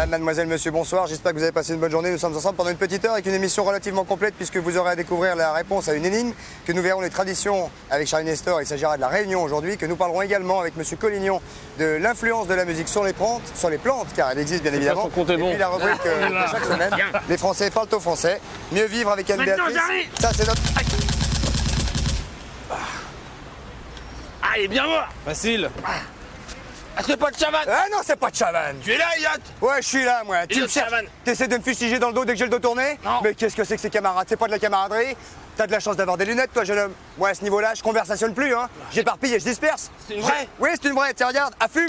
Mademoiselle, monsieur, bonsoir. J'espère que vous avez passé une bonne journée. Nous sommes ensemble pendant une petite heure avec une émission relativement complète puisque vous aurez à découvrir la réponse à une énigme, que nous verrons les traditions avec Charlie Nestor. Il s'agira de la Réunion aujourd'hui, que nous parlerons également avec monsieur Collignon de l'influence de la musique sur les plantes, car elle existe bien évidemment. Et puis la rubrique de chaque semaine. Les Français parlent au français. Mieux vivre avec Anne Béatrice. Ça, c'est notre... Ah, il est bien mort. Facile. Ah, c'est pas de Chavannes. Ah non, c'est pas de Chavannes. Tu es là, Yacht. Ouais, je suis là, moi. Tu me cherches. Chavannes. T'essaies de me fustiger dans le dos dès que j'ai le dos tourné? Non. Mais qu'est-ce que c'est que ces camarades? C'est pas de la camaraderie? T'as de la chance d'avoir des lunettes, toi, jeune homme. Moi, à ce niveau-là, je conversationne plus, hein. J'éparpille et je disperse. C'est une vraie? Oui, c'est une vraie. Tiens, regarde. À fume.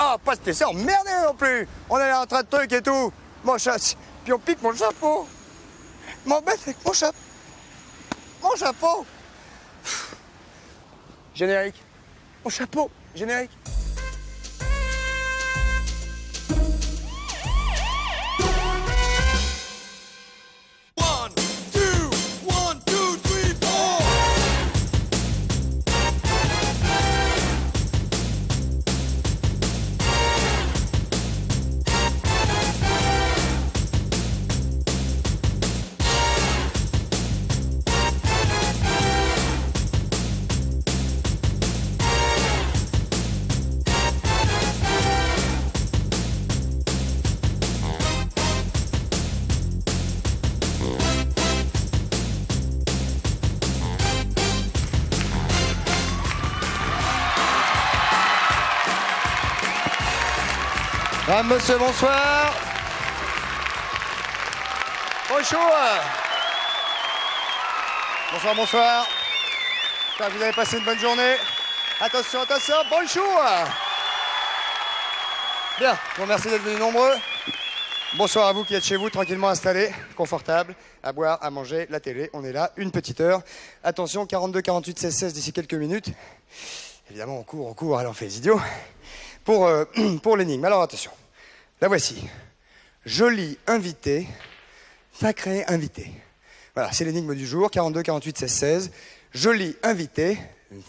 Oh, pas se laisser emmerder non plus. On est là en train de truc et tout. Mon chat. Puis on pique mon chapeau. M'embête avec mon chapeau. Mon chapeau. Générique. Mon chapeau. Générique. Madame, monsieur, bonsoir. Bonjour. Bonsoir, bonsoir. J'espère que vous avez passé une bonne journée. Attention, attention, bonjour. Bien, je vous remercie d'être venus nombreux. Bonsoir à vous qui êtes chez vous, tranquillement installés, confortables, à boire, à manger, la télé, on est là, une petite heure. Attention, 42, 48, 16, 16 d'ici quelques minutes. Évidemment, on court, allez, on fait les idiots. Pour l'énigme. Alors attention, la voici. Joli invité, sacré invité. Voilà, c'est l'énigme du jour, 42, 48, 16, 16. Joli invité,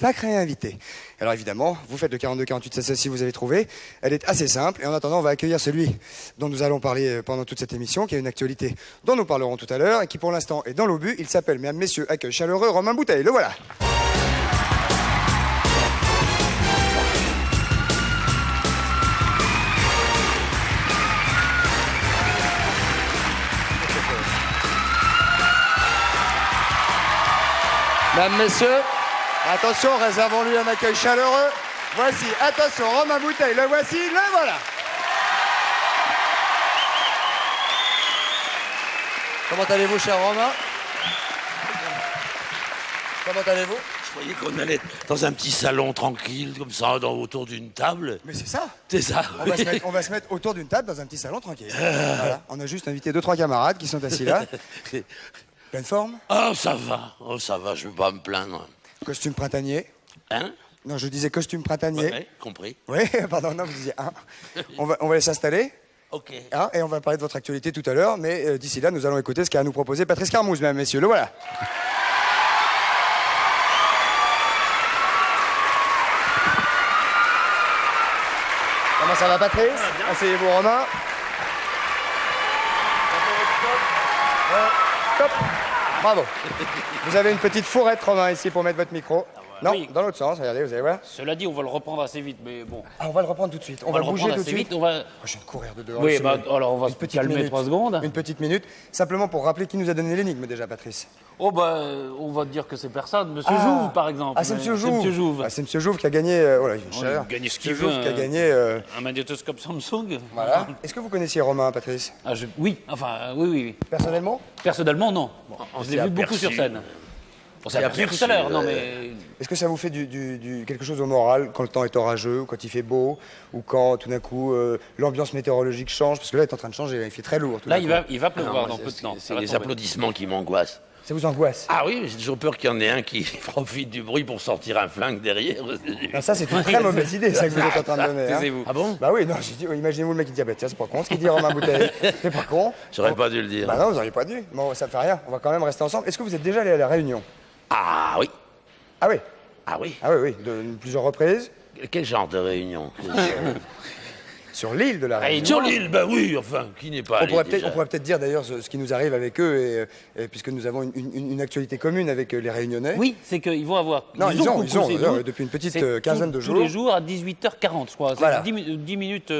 sacré invité. Alors évidemment, vous faites le 42, 48, 16, 16 si vous avez trouvé. Elle est assez simple et en attendant, on va accueillir celui dont nous allons parler pendant toute cette émission, qui a une actualité dont nous parlerons tout à l'heure et qui pour l'instant est dans l'obus. Il s'appelle, mesdames, messieurs, accueil chaleureux, Romain Bouteille. Le voilà. Mesdames, messieurs, attention, réservons-lui un accueil chaleureux. Voici, attention, Romain Bouteille, le voici, le voilà. Comment allez-vous, cher Romain? Comment allez-vous? Je croyais qu'on allait dans un petit salon tranquille, comme ça, autour d'une table. Mais c'est ça. C'est ça. On va se mettre autour d'une table dans un petit salon tranquille. Voilà. On a juste invité 2-3 camarades qui sont assis là. Pleine forme? Oh, ça va, je vais pas me plaindre. Costume printanier. Hein? Non, je disais costume printanier. Ouais, compris. Oui, pardon, non, vous disiez un. On va aller s'installer. Ok. Hein, et on va parler de votre actualité tout à l'heure, mais d'ici là, nous allons écouter ce qu'a à nous proposer Patrice Carmouze, mesdames, messieurs. Le voilà. Comment ça va, Patrice? Asseyez-vous, Romain. Top. Bravo. Vous avez une petite fourrette, Romain, ici pour mettre votre micro. Non, oui. Dans l'autre sens, regardez, vous allez voir. Cela dit, on va le reprendre assez vite, mais bon. Ah, on va le reprendre tout de suite. On va le bouger reprendre tout de assez suite. vite, on va... Oh, je viens de courir de dehors. Oui, c'est bah, bon. alors on va Une se petite calmer minute. 3 secondes. Une petite minute, simplement pour rappeler qui nous a donné l'énigme déjà, Patrice. Oh, bah, on va dire que c'est personne. Monsieur Jouve, par exemple. Ah, c'est Monsieur Jouve. C'est Monsieur Jouve. Ah, c'est Monsieur Jouve qui a gagné. Voilà, il fait cher. gagné ce qu'il Monsieur veut, Jouve qui a hein. gagné. Un magnétoscope Samsung. Voilà. Est-ce que vous connaissiez Romain, Patrice? Ah, oui, enfin, oui. Personnellement? Personnellement, non. Bon, je l'ai s'est vu beaucoup aperçu. sur scène. On s'est aperçu tout aperçu, à l'heure, non mais... Est-ce que ça vous fait quelque chose au moral quand le temps est orageux, ou quand il fait beau, ou quand tout d'un coup l'ambiance météorologique change? Parce que là, il est en train de changer, il fait très lourd. Tout Là, d'un coup. il va pleuvoir Non, dans peu de temps. c'est les applaudissements qui m'angoissent. Ça vous angoisse? Ah oui, j'ai toujours peur qu'il y en ait un qui profite du bruit pour sortir un flingue derrière. Non, ça, c'est une très mauvaise idée, ça que vous êtes en train de donner. Hein. Taisez-vous. Ah bon? Bah oui, non, j'ai dit, imaginez-vous le mec qui dit, ah bah tiens, c'est pas con ce qu'il dit Romain Bouteille. C'est pas con. J'aurais pas dû le dire. Bah non, vous auriez pas dû. Bon, ça fait rien, on va quand même rester ensemble. Est-ce que vous êtes déjà allé à la Réunion? Ah oui. Ah oui. Ah oui. Ah oui, oui, de plusieurs reprises. Quel genre de réunion? sur l'île de la Réunion. Sur l'île, bah oui, enfin, qui n'est pas On allé pourrait déjà. peut-être dire d'ailleurs ce qui nous arrive avec eux, puisque nous avons une actualité commune avec les Réunionnais. Oui, c'est qu'ils vont avoir. Non, ils ont proposé, nous, depuis une petite c'est quinzaine de jours. Tous les jours à 18h40, je crois. C'est Voilà. 10 minutes.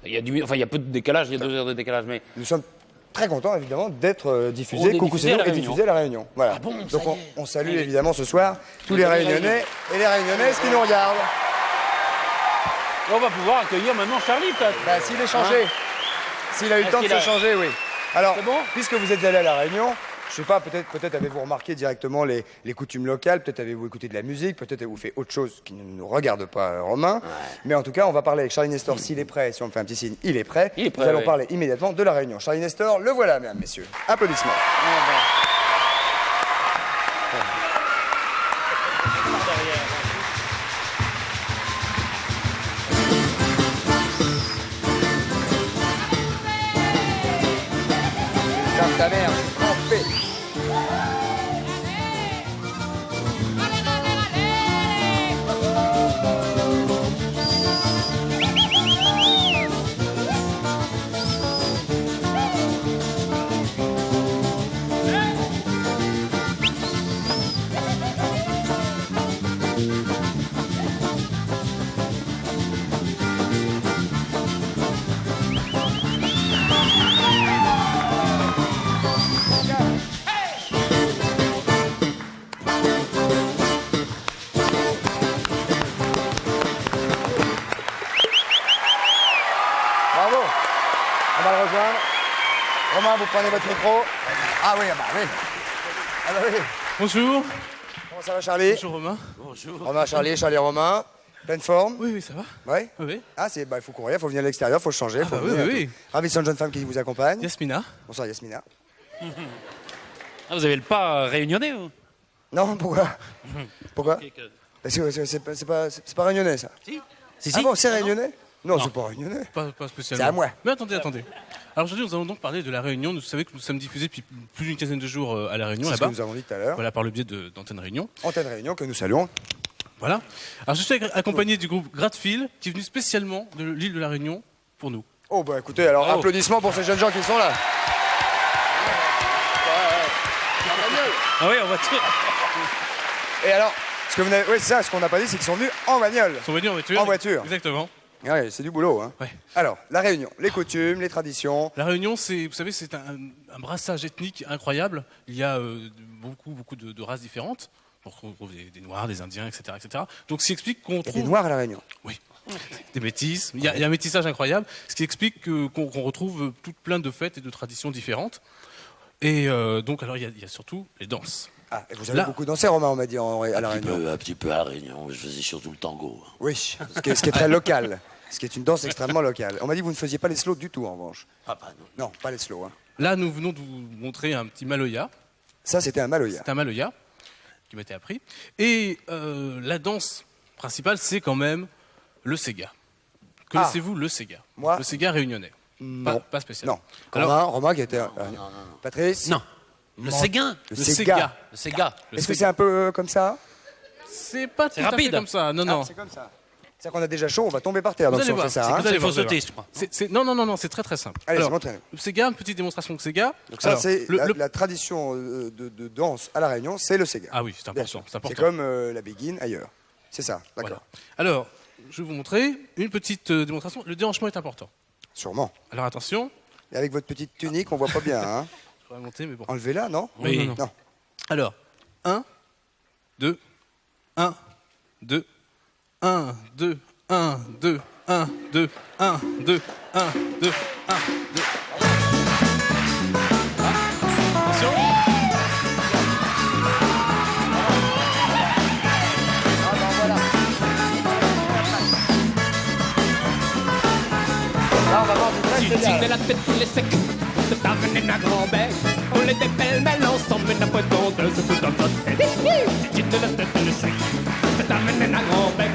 Il y a peu de décalage, il y a 2 heures de décalage, mais. Nous sommes très contents évidemment d'être diffusés, On est Coucou diffusé c'est à nous la est Réunion. diffusé à la Réunion. Voilà. Ah bon, ça Donc y est. on salue Oui. évidemment ce soir tous les Tous les Réunionnais et les Réunionnaises qui nous regardent. On va pouvoir accueillir maintenant Charlie, peut-être. Bah, s'il est changé, s'il a eu le Est-ce temps de qu'il se a- changer, oui. Alors, C'est bon puisque vous êtes allé à La Réunion, je sais pas, peut-être avez-vous remarqué directement les coutumes locales, peut-être avez-vous écouté de la musique, peut-être avez-vous fait autre chose qui ne nous regarde pas, Romain. Mais en tout cas, on va parler avec Charlie Nestor s'il est prêt. Si on me fait un petit signe, il est prêt. Il est prêt, Nous allons oui. parler immédiatement de La Réunion. Charlie Nestor, le voilà, mesdames, messieurs. Applaudissements. Ferme ta mère, en paix. Bravo. On va le rejoindre. Romain, vous prenez votre micro. Ah oui, ah bah oui. Ah bah oui. Bonjour. Comment ça va, Charlie? Bonjour Romain. Bonjour. Romain, Charlie, Charlie, Romain. Pleine forme? Oui, ça va. Oui. Oui. Ah, il faut courir, il faut venir à l'extérieur, il faut se changer. Faut bah oui, venir. oui, oui. Ravissante jeune femme qui vous accompagne. Yasmina. Bonsoir, Yasmina. Ah, vous avez le pas réunionnais, vous Non, pourquoi? Pourquoi? Parce que c'est pas réunionnais, ça. Si, Ah bon, c'est réunionnais? Non, c'est pas réunionnais. Pas spécialement. C'est à moi. Mais attendez. Alors aujourd'hui, nous allons donc parler de La Réunion. Vous savez que nous sommes diffusés depuis plus d'une quinzaine de jours à La Réunion, C'est ce que là-bas. nous avons dit tout à l'heure. Voilà, par le biais d'Antenne Réunion. Antenne Réunion que nous saluons. Voilà. Alors je suis accompagné du groupe Gratefil, qui est venu spécialement de l'île de La Réunion pour nous. Oh, bah écoutez, alors Bravo. applaudissements pour ces jeunes gens qui sont là. Ah oui, on va Et alors, ce que vous n'avez, oui, c'est ça, ce qu'on n'a pas dit, c'est qu'ils sont venus en bagnole. Ils sont venus en voiture. En voiture. Exactement. Ouais, c'est du boulot, hein. Ouais. Alors, la Réunion, les coutumes, les traditions. La Réunion, c'est, vous savez, c'est un brassage ethnique incroyable. Il y a beaucoup de races différentes. On retrouve des Noirs, des Indiens, etc., etc. Donc, ce qui explique qu'on Il y a trouve des Noirs à la Réunion. oui, des métis. Il y a un métissage incroyable, ce qui explique qu'on retrouve plein de fêtes et de traditions différentes. Et donc, alors, il y a surtout les danses. Ah, et vous avez Là- beaucoup dansé, Romain, on m'a dit, à la Un petit Réunion. peu, un petit peu à la Réunion. Je faisais surtout le tango. Oui, ce qui est très local. Ce qui est une danse extrêmement locale. On m'a dit que vous ne faisiez pas les slows du tout, en revanche. Ah bah non. Non, pas les slows. Hein. Là, nous venons de vous montrer un petit maloya. Ça, c'était un maloya. C'est un maloya qui m'était appris. Et la danse principale, c'est quand même le Sega. Connaissez-vous le Sega? Moi Le Sega réunionnais. Non. Pas spécialement. Non. Romain qui était. Patrice. Non. Le Séguin. Le Le Sega. Sega. Le Séga. Le Est-ce que Sega. c'est un peu comme ça? C'est pas tout à fait rapide. comme ça. Non, non. Ah, c'est comme ça. C'est-à-dire qu'on a déjà chaud, on va tomber par terre. Vous Donc allez si on voir, fait ça. c'est Hein. comme ça. Il faut Vous allez sauter, voir. je crois. Non, c'est très très simple. Allez, Alors, montrez-nous. le Sega, une petite démonstration de Sega. Donc ça, Alors, c'est le- la tradition de danse à La Réunion, c'est le Sega. Ah oui, c'est Bien important. sûr. C'est important. C'est comme la béguine ailleurs. C'est ça, d'accord. Voilà. Alors, je vais vous montrer une petite démonstration. Le déhanchement est important. Sûrement. Alors attention, Et avec votre petite tunique, on voit pas bien. Hein. je vais monter, mais bon. Enlevez-la, non? Oui. Non. Alors, 1, 2, 1, 2, 1, 2, 1, 2, 1, 2, 1, 2, 1, 2, 1, 2. Attention. Ah ben voilà. Là, on va voir du vrai Tu Sega. mets la tête tous les secs, te t'amènes un grand bec. On les dépelle, mêle ensemble, une pointe d'ondeuse, tout dans notre tête. Tu mets la tête tous les secs, te t'amènes un grand bec.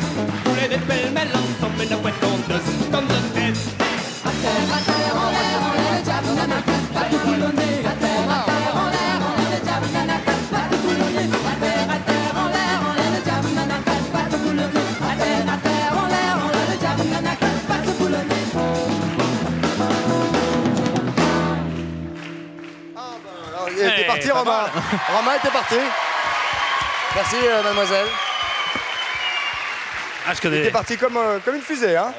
On les dépelle, mêle ensemble, une pointe d'ondeuse, tout dans notre tête. Merci Romain. Romain était parti. Merci mademoiselle. Ah, je Il connais. était parti comme une fusée, hein.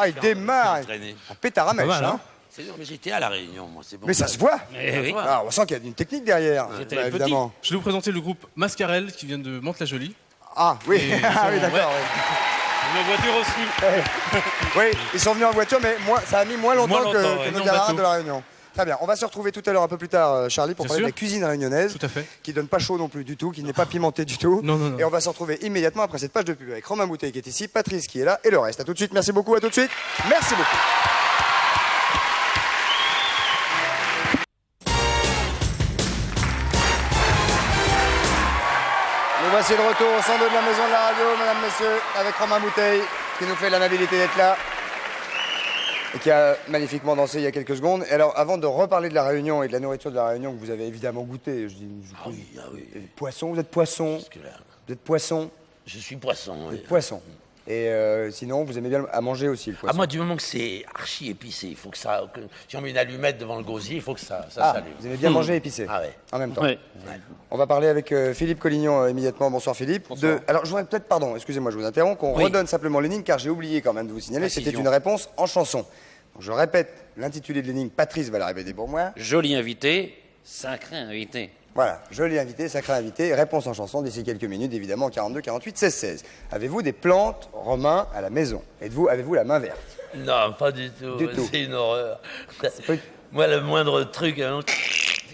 Il démarre. Traîné. En pétard à mèche, mal, hein. hein. C'est dur, mais j'étais à La Réunion, moi, c'est bon. Mais ça se voit. Eh oui. Ah, on sent qu'il y a une technique derrière. J'étais Bah, petit. évidemment. Je vais vous présenter le groupe Mascarel qui vient de Mantes-la-Jolie. Ah oui, Et ah, oui ils sont- d'accord. Une voiture aussi. Oui, ils sont venus en voiture, mais ça a mis moins longtemps Moins que, longtemps, que ouais, nos non, camarades bateau. de la Réunion. Très bien, on va se retrouver tout à l'heure un peu plus tard, Charlie, pour Bien parler de sûr. la cuisine réunionnaise, Tout à fait. qui donne pas chaud non plus du tout, qui n'est pas pimentée du tout. Non, non, non. Et on va se retrouver immédiatement après cette page de pub avec Romain Bouteille qui est ici, Patrice qui est là, et le reste. À tout de suite, merci beaucoup, à tout de suite. Merci beaucoup. Nous voici de retour au centre de la maison de la radio, mesdames, messieurs, avec Romain Bouteille, qui nous fait l'amabilité d'être là, et qui a magnifiquement dansé il y a quelques secondes. Et alors, avant de reparler de la Réunion et de la nourriture de la Réunion, que vous avez évidemment goûté, je dis, Ah oui. poisson, vous êtes poisson, Parce que là, vous êtes poisson, je suis poisson. vous oui. êtes poisson. Et sinon, vous aimez bien à manger aussi le Ah, poisson. moi, du moment que c'est archi épicé, il faut que ça. Si on met une allumette devant le gosier, il faut que ça Ah, s'allume. vous aimez bien manger épicé Ah ouais. en même temps. Ouais. On va parler avec Philippe Collignon immédiatement. Bonsoir Philippe. Alors je voudrais peut-être, pardon, excusez-moi, je vous interromps, qu'on Oui. redonne simplement l'énigme car j'ai oublié quand même de vous signaler, Précision. c'était une réponse en chanson. Donc, je répète l'intitulé de l'énigme, Patrice va la répéter pour moi. Joli invité, sacré invité. Voilà, joli invité, sacré invité, réponse en chanson d'ici quelques minutes, évidemment, 42, 48, 16, 16. Avez-vous des plantes, Romain, à la maison? Avez-vous la main verte? Non, pas du tout. Du tout. C'est une horreur. pas- Moi, le moindre truc, hein,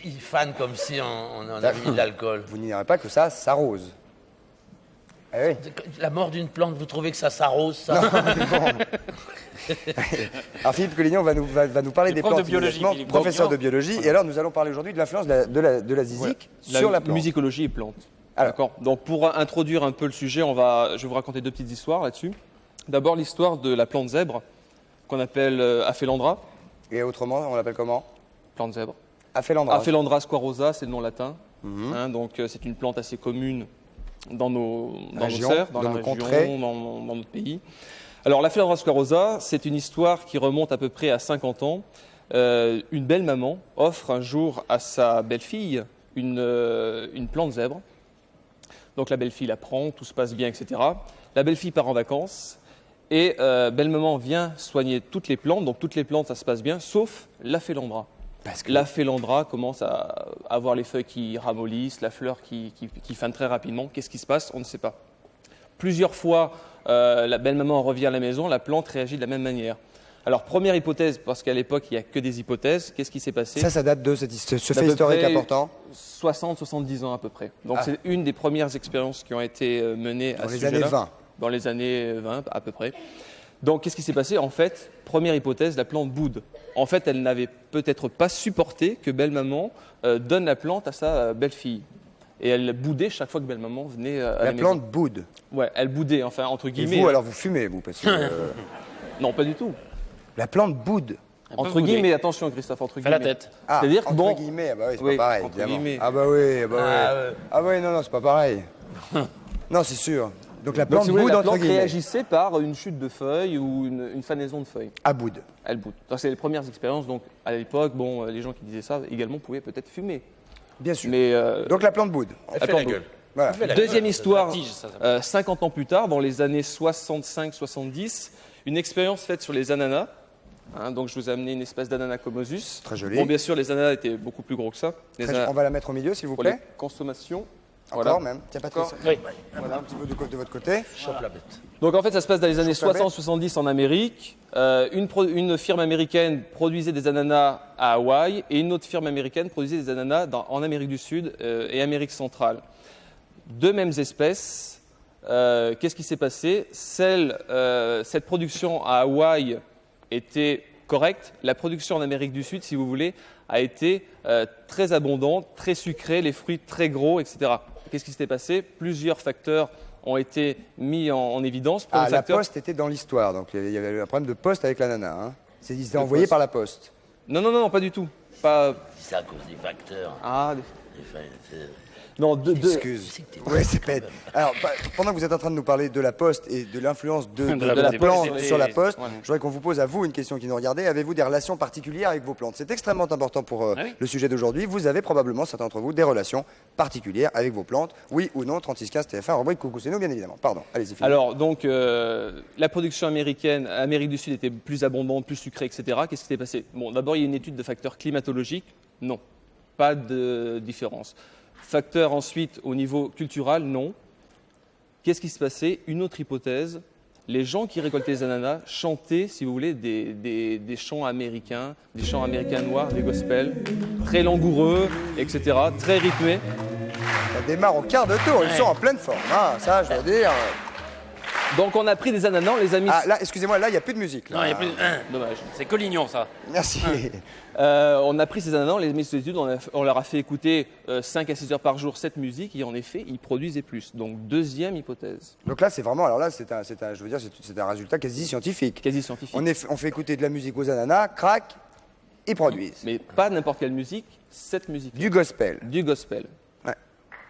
il fan comme si on avait mis de l'alcool. Vous n'ignorez pas que ça s'arrose. Eh oui. La mort d'une plante, vous trouvez que ça s'arrose, ça? Alors Philippe Collignon va nous parler des prof de plantes, biologie, immédiatement, Philippe. professeur de biologie. Et alors nous allons parler aujourd'hui de l'influence de la zizique sur la plante. Musicologie et plantes. Alors. D'accord. Donc pour introduire un peu le sujet, je vais vous raconter deux petites histoires là-dessus. D'abord l'histoire de la plante zèbre, qu'on appelle Aphelandra. Et autrement, on l'appelle comment? Plante zèbre. Aphelandra. Aphelandra squarosa, c'est le nom latin. Hein, donc c'est une plante assez commune dans nos Régions, serres, dans la nos région, contrées. dans notre pays. Alors l'Aphelandra squarosa, c'est une histoire qui remonte à peu près à 50 ans. Une belle maman offre un jour à sa belle-fille une plante zèbre. Donc la belle-fille la prend, tout se passe bien, etc. La belle-fille part en vacances et belle-maman vient soigner toutes les plantes. Donc toutes les plantes, ça se passe bien, sauf l'Aphelandra. Parce que L'Aphelandra commence à avoir les feuilles qui ramollissent, la fleur qui fane très rapidement. Qu'est-ce qui se passe? On ne sait pas. Plusieurs fois, la belle-maman revient à la maison, la plante réagit de la même manière. Alors, première hypothèse, parce qu'à l'époque, il n'y a que des hypothèses, qu'est-ce qui s'est passé? ça date de ce D'à fait peu historique près important. 60-70 ans à peu près. Donc, c'est une des premières expériences qui ont été menées à Dans ce les années sujet-là. 20. Dans les années 20 à peu près. Donc, qu'est-ce qui s'est passé? En fait, première hypothèse, la plante boude. En fait, elle n'avait peut-être pas supporté que belle-maman donne la plante à sa belle-fille. Et elle boudait chaque fois que belle-maman venait à la La maison. plante boude. Ouais, elle boudait, enfin, entre Et guillemets. vous, alors vous fumez, vous, parce que Non, pas du tout. la plante boude. Entre guillemets, attention Christophe, entre Fais la guillemets. tête. Ah, C'est-à-dire que entre bon- guillemets, ah bah oui, c'est Oui, pas pareil, entre évidemment. guillemets. Ah bah oui, ah bah Ah oui. ouais. Ah oui, non, c'est pas pareil. Non, c'est sûr. Donc la Donc, plante si vous voulez, boude, la entre plante guillemets. réagissait par une chute de feuilles ou une fanaison de feuilles. À boude. Elle boude. Donc, c'est les premières expériences. Donc, à l'époque, bon, les gens qui disaient ça également pouvaient peut-être fumer. Bien sûr. Mais Donc la plante boude. Elle fait Attends, la gueule. Voilà. deuxième histoire, tige, ça s'appelle. 50 ans plus tard, dans les années 65-70, une expérience faite sur les ananas. Hein, donc, je vous ai amené une espèce d'ananas comosus. Très joli. Bon, bien sûr, les ananas étaient beaucoup plus gros que ça. Les Très- ananas On va la mettre au milieu, s'il vous pour les plaît. consommations. Encore même. Tiens, Patrice. Oui. Voilà, un petit peu de votre côté. Chope la bête. Donc en fait, ça se passe dans les années Chope la bête. 60-70 en Amérique. Une firme américaine produisait des ananas à Hawaï et une autre firme américaine produisait des ananas en Amérique du Sud et Amérique centrale. Deux mêmes espèces. Qu'est-ce qui s'est passé? Cette production à Hawaï était correcte. La production en Amérique du Sud, si vous voulez, a été très abondante, très sucrée, les fruits très gros, etc. Qu'est-ce qui s'était passé? Plusieurs facteurs ont été mis en évidence. Premier Ah, la facteur- poste était dans l'histoire, donc il y avait un problème de poste avec l'ananas. Hein. Il s'était De envoyé poste. par la poste. Non, pas du tout. Pas... C'est à cause des facteurs. Ah, Des fa- c'est- Non, Excuse. Ouais, c'est bête. Alors, pendant que vous êtes en train de nous parler de la poste et de l'influence de la la poste. plante sur la poste, Voilà. je voudrais qu'on vous pose à vous une question qui nous regardez. Avez-vous des relations particulières avec vos plantes? C'est extrêmement important pour oui. le sujet d'aujourd'hui. Vous avez probablement, certains d'entre vous, des relations particulières avec vos plantes. Oui ou non, 3615 TF1, rubrique Coucou, c'est nous, bien évidemment. Pardon, allez-y. Philippe. Alors, donc, la production américaine, Amérique du Sud était plus abondante, plus sucrée, etc. Qu'est-ce qui s'est passé? Bon, d'abord, il y a une étude de facteurs climatologiques. Non, pas de différence. Facteurs ensuite au niveau culturel, non. Qu'est-ce qui se passait? Une autre hypothèse. Les gens qui récoltaient les ananas chantaient, si vous voulez, des chants américains noirs, des gospels, très langoureux, etc., très rythmés. Ça démarre au quart de tour, ils sont en pleine forme. Ah, ça, je dois dire. Donc on a pris des ananas, on les a mis... Ah, là, excusez-moi, là, il n'y a plus de musique. là. Non, il y a plus. Dommage. C'est Collignon, ça. Merci. On a pris ces ananas, on les a mis sous étude, on leur a fait écouter 5 à 6 heures par jour cette musique, et en effet, ils produisaient plus. Donc deuxième hypothèse, Donc là, c'est vraiment, alors là, c'est un résultat quasi scientifique. quasi scientifique. On fait écouter de la musique aux ananas, crac, ils produisent. Mais pas n'importe quelle musique, cette musique. Du gospel. Du gospel. Ouais.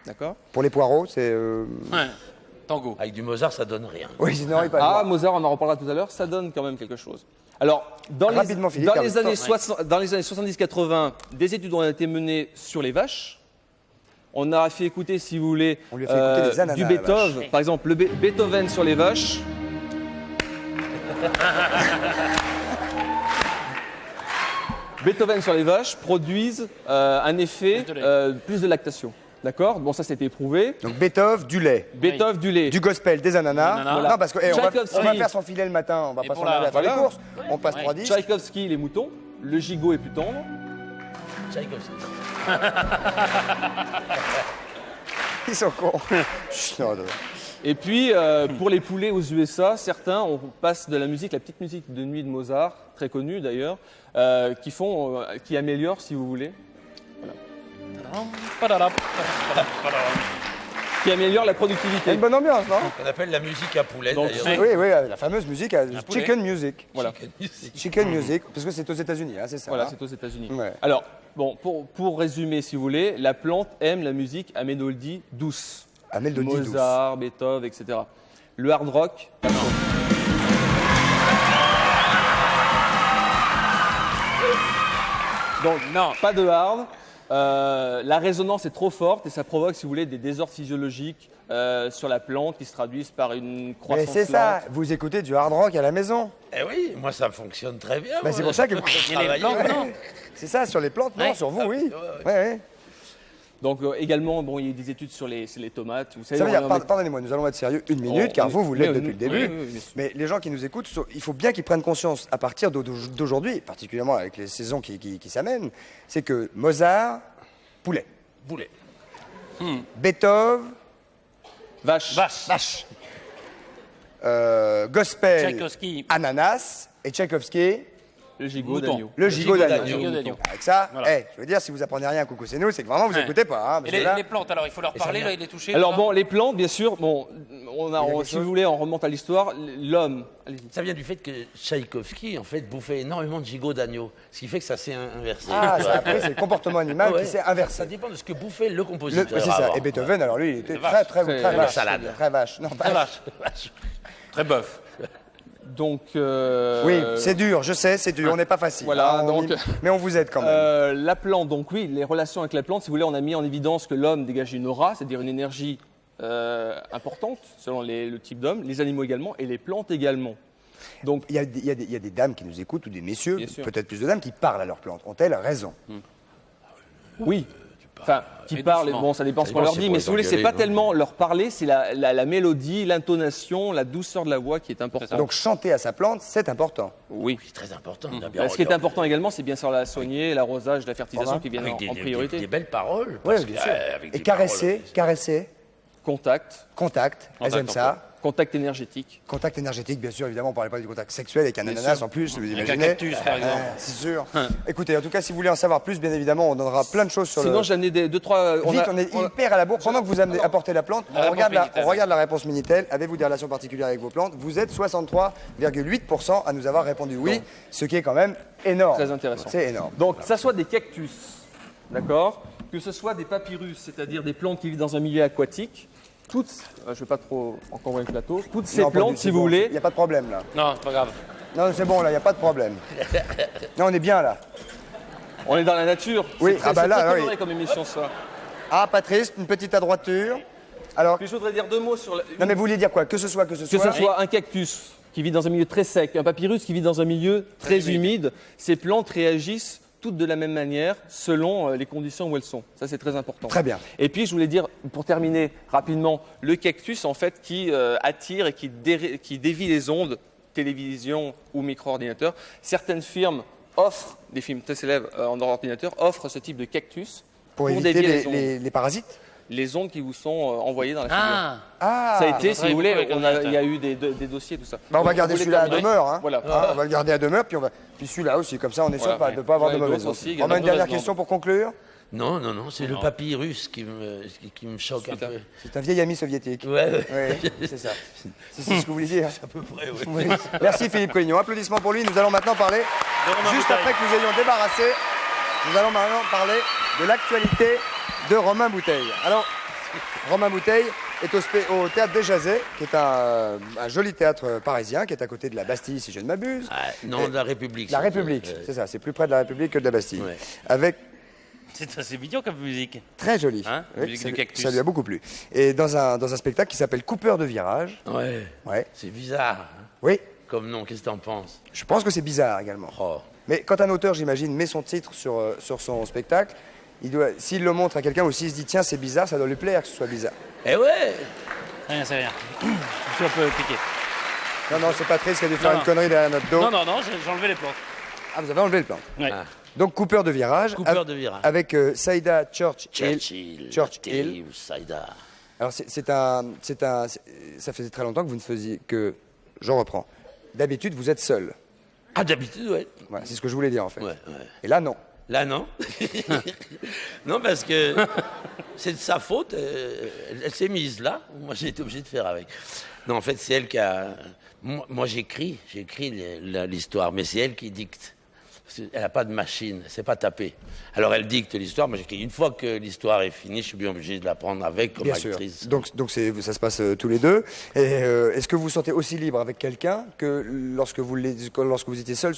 D'accord? Pour les poireaux, c'est. Ouais. Tango. Avec du Mozart, ça donne rien. Oui, sinon, il pas Ah, Mozart, on en reparlera tout à l'heure, ça donne quand même quelque chose. Alors, Rapidement, Philippe, car le dans les années 70-80, des études ont été menées sur les vaches. On a fait écouter, si vous voulez, On lui a fait écouter des ananas, du la Beethoven. Par exemple, Beethoven sur les vaches. Beethoven sur les vaches produisent un effet Plus de lait. plus de lactation. D'accord? Bon, ça, c'était éprouvé. Donc Beethoven, du lait. Beethoven, du lait. Du gospel, des ananas. Ananas. Voilà. Non, parce qu'on va Tchaïkovski. faire son filet le matin, on va Et pas pour s'en aller la- à faire les voilà. courses. On passe Ouais. 3 disques. Tchaïkovski, les moutons. Le gigot est plus tendre. Tchaïkovski. Ils sont cons. Chut, non, non. Et puis, pour les poulets aux USA, certains, on passe de la musique, la petite musique de nuit de Mozart, très connue d'ailleurs, qui améliore, si vous voulez, qui améliore la Il y a productivité. une bonne ambiance, non? On appelle la musique à poulet, Donc, d'ailleurs. Oui, oui, la fameuse musique, poulet. chicken music. Voilà, Chicken music, parce que c'est aux États-Unis, hein, c'est ça. voilà, hein. c'est aux États-Unis. Ouais. Alors, bon, pour résumer, si vous voulez, la plante aime la musique à mélodie douce. À mélodie douce. Mozart, Beethoven, etc. Le hard rock, pas trop. Donc, Non. pas de hard. La résonance est trop forte et ça provoque, si vous voulez, des désordres physiologiques sur la plante qui se traduisent par une Mais croissance c'est ça, lente. vous écoutez du hard rock à la maison. Eh oui, moi ça fonctionne très bien. Bah, moi. c'est pour ça que. Et les plantes, non. C'est ça, sur les plantes, non, Ouais. sur vous, oui. Ouais, Ouais. Donc également, bon, il y a des études sur les tomates. Vous savez, Ça veut dire, on met- pardonnez-moi, nous allons être sérieux une minute, car vous l'êtes mais- depuis le début. oui, bien sûr. Mais les gens qui nous écoutent, il faut bien qu'ils prennent conscience, à partir d'aujourd'hui, particulièrement avec les saisons qui s'amènent, c'est que Mozart, poulet. Poulet. Beethoven, Vache. Vache. gospel, Tchaïkovski. ananas, et Tchaïkovski, Le gigot Mouton. d'agneau. le gigot d'agneau. Gigot d'agneau. Avec ça, Voilà. je veux dire, si vous apprenez rien à Coucou c'est nous, c'est que vraiment vous Ouais. écoutez pas. Hein, parce Et que les, là- les plantes, alors il faut leur parler, là, il est touché. Alors là. bon, les plantes, bien sûr, bon, quelque si chose vous voulez, on remonte à l'histoire. L'homme, allez-y. Ça vient du fait que Tchaïkovski, en fait, bouffait énormément de gigot d'agneau. Ce qui fait que ça s'est inversé. Ah, ça, après, c'est le comportement animal Ouais. qui s'est inversé. Ça dépend de ce que bouffait le Le- compositeur. c'est ça. avant. Et Beethoven, alors lui, il était vache. très, très, C'est très la vache. salade. Très vache. Non, Très vache. vache. Très boeuf. Donc, Oui, c'est dur, je sais, c'est dur, on n'est pas facile. Voilà, hein, donc- mais on vous aide quand même. la plante, donc oui, les relations avec la plante, si vous voulez, on a mis en évidence que l'homme dégageait une aura, c'est-à-dire une énergie importante selon le type d'homme, les animaux également et les plantes également. Donc, Il y a des dames qui nous écoutent, ou des messieurs, Bien sûr. peut-être plus de dames, qui parlent à leurs plantes. Ont-elles raison? oui, enfin, qui Mais parlent, doucement. bon, ça dépend ce qu'on dépend leur si dit, c'est mais pour si vous voulez, les c'est engueuler, pas non tellement leur parler, c'est la mélodie, l'intonation, la douceur de la voix qui est importante. Donc chanter à sa plante, c'est important. oui. C'est très important. on a bien Ce qui est regardé. important également, c'est bien sûr la soigner, l'arrosage, la fertilisation Voilà. qui viennent Avec en priorité. des belles paroles. Oui, parce bien que, sûr. avec Et des caresser, paroles, caresser, Contact, contact, elles aiment ça. contact énergétique. Contact énergétique, bien sûr, évidemment, on ne parlait pas du contact sexuel avec un Bien ananas sûr. en plus, vous Avec un imaginez. cactus, par exemple. C'est sûr. Écoutez, en tout cas, si vous voulez en savoir plus, bien évidemment, on donnera plein de choses sur Sinon, le... j'ai amené deux, trois. Vite, on est hyper à la bourre. Pendant que vous apportez la plante, La on regarde la, réponse on regarde la réponse Minitel. Avez-vous des relations particulières avec vos plantes? Vous êtes 63,8% à nous avoir répondu oui, ce qui est quand même énorme. Très intéressant. C'est énorme. Donc, que ça soit des cactus, d'accord, que ce soit des papyrus, c'est-à-dire des plantes qui vivent dans un milieu aquatique, toutes, je ne vais pas trop encombrer le plateau, toutes ces Non, pas plantes, du si tout, vous bon. voulez, Il n'y a pas de problème là. Non, c'est pas grave. Non, c'est bon là, il n'y a pas de problème. Non, on est bien là. on est dans la nature. Oui, C'est très, ah bah c'est là, très oui. coloré comme émission ce soir. Ah, pas triste, une petite adroiture. Alors, Puis je voudrais dire 2 mots sur non mais vous vouliez dire quoi? Que ce soit. que ce soit un cactus qui vit dans un milieu très sec, un papyrus qui vit dans un milieu très humide, ces plantes réagissent toutes de la même manière selon les conditions où elles sont. Ça, c'est très important. Très bien. Et puis, je voulais dire, pour terminer rapidement, le cactus, en fait, qui attire et qui dévie les ondes, télévision ou micro-ordinateur. Certaines firmes offrent, des firmes très célèbres en ordinateur, offrent ce type de cactus Pour dévier éviter les ondes. les parasites. Les ondes qui vous sont envoyées dans la figure. Ah, Ah. Ça a été, si travaille vous voulez, beaucoup avec il y a eu des dossiers, tout ça. Bah, on va Donc, garder vous voulez celui-là à terminer demeure. Hein. Voilà. Hein, on va le garder à demeure, puis celui-là aussi. Comme ça, on est sûr Voilà. de ne pas avoir de Ouais, mauvaises d'autres ondes. aussi, On a une également, dernière mauvaises question pour conclure. Non, c'est le papyrus qui me choque un Putain. peu. C'est un vieil ami soviétique. Ouais. Oui, c'est ça. C'est ce que vous vouliez dire. À peu près, oui. Oui. Merci Philippe Collignon. Applaudissements pour lui. Nous allons maintenant parler, juste après que nous ayons débarrassé, nous allons maintenant parler de l'actualité de Romain Bouteille. Alors, Romain Bouteille est au Théâtre des Jazets, qui est un joli théâtre parisien, qui est à côté de la Bastille, si je ne m'abuse. Ah, non, de la République. La c'est- République, c'est ça, c'est plus près de la République que de la Bastille. Ouais. Avec c'est mignon comme musique. très joli. Hein, musique ça, du cactus. ça lui a beaucoup plu. Et dans un spectacle qui s'appelle Coupeur de virage. Ouais. Ouais. C'est bizarre, hein, Oui, comme nom. Qu'est-ce que t'en penses? je pense que c'est bizarre également. Oh. Mais quand un auteur, j'imagine, met son titre sur son spectacle, s'il le montre à quelqu'un ou s'il se dit tiens c'est bizarre, ça doit lui plaire que ce soit bizarre. Eh ouais. Rien, c'est rien. Je suis un peu piqué. Non, non, c'est Patrice qui a dû faire Non, une connerie derrière notre dos. Non, j'ai enlevé les plantes. Ah, vous avez enlevé le plan. Ouais. Ah. Donc Coupeur de virage. Coupeur de virage. Avec Saïda Churchill. Churchill. Saïda. Alors ça faisait très longtemps que vous ne faisiez que, j'en reprends. D'habitude, vous êtes seul. Ah, d'habitude, ouais. Voilà, c'est ce que je voulais dire en fait. Ouais. Et là, non. Là, non. Non, parce que c'est de sa faute. Elle s'est mise là. Moi, j'ai été obligé de faire avec. Non, en fait, c'est elle qui a. Moi, j'écris l'histoire, mais c'est elle qui dicte. Elle n'a pas de machine, elle ne sait pas taper. Alors, elle dicte l'histoire. Moi, j'écris. Une fois que l'histoire est finie, je suis bien obligé de la prendre avec comme Bien sûr. actrice. Donc ça se passe tous les deux. Et est-ce que vous vous sentez aussi libre avec quelqu'un que lorsque vous étiez seul?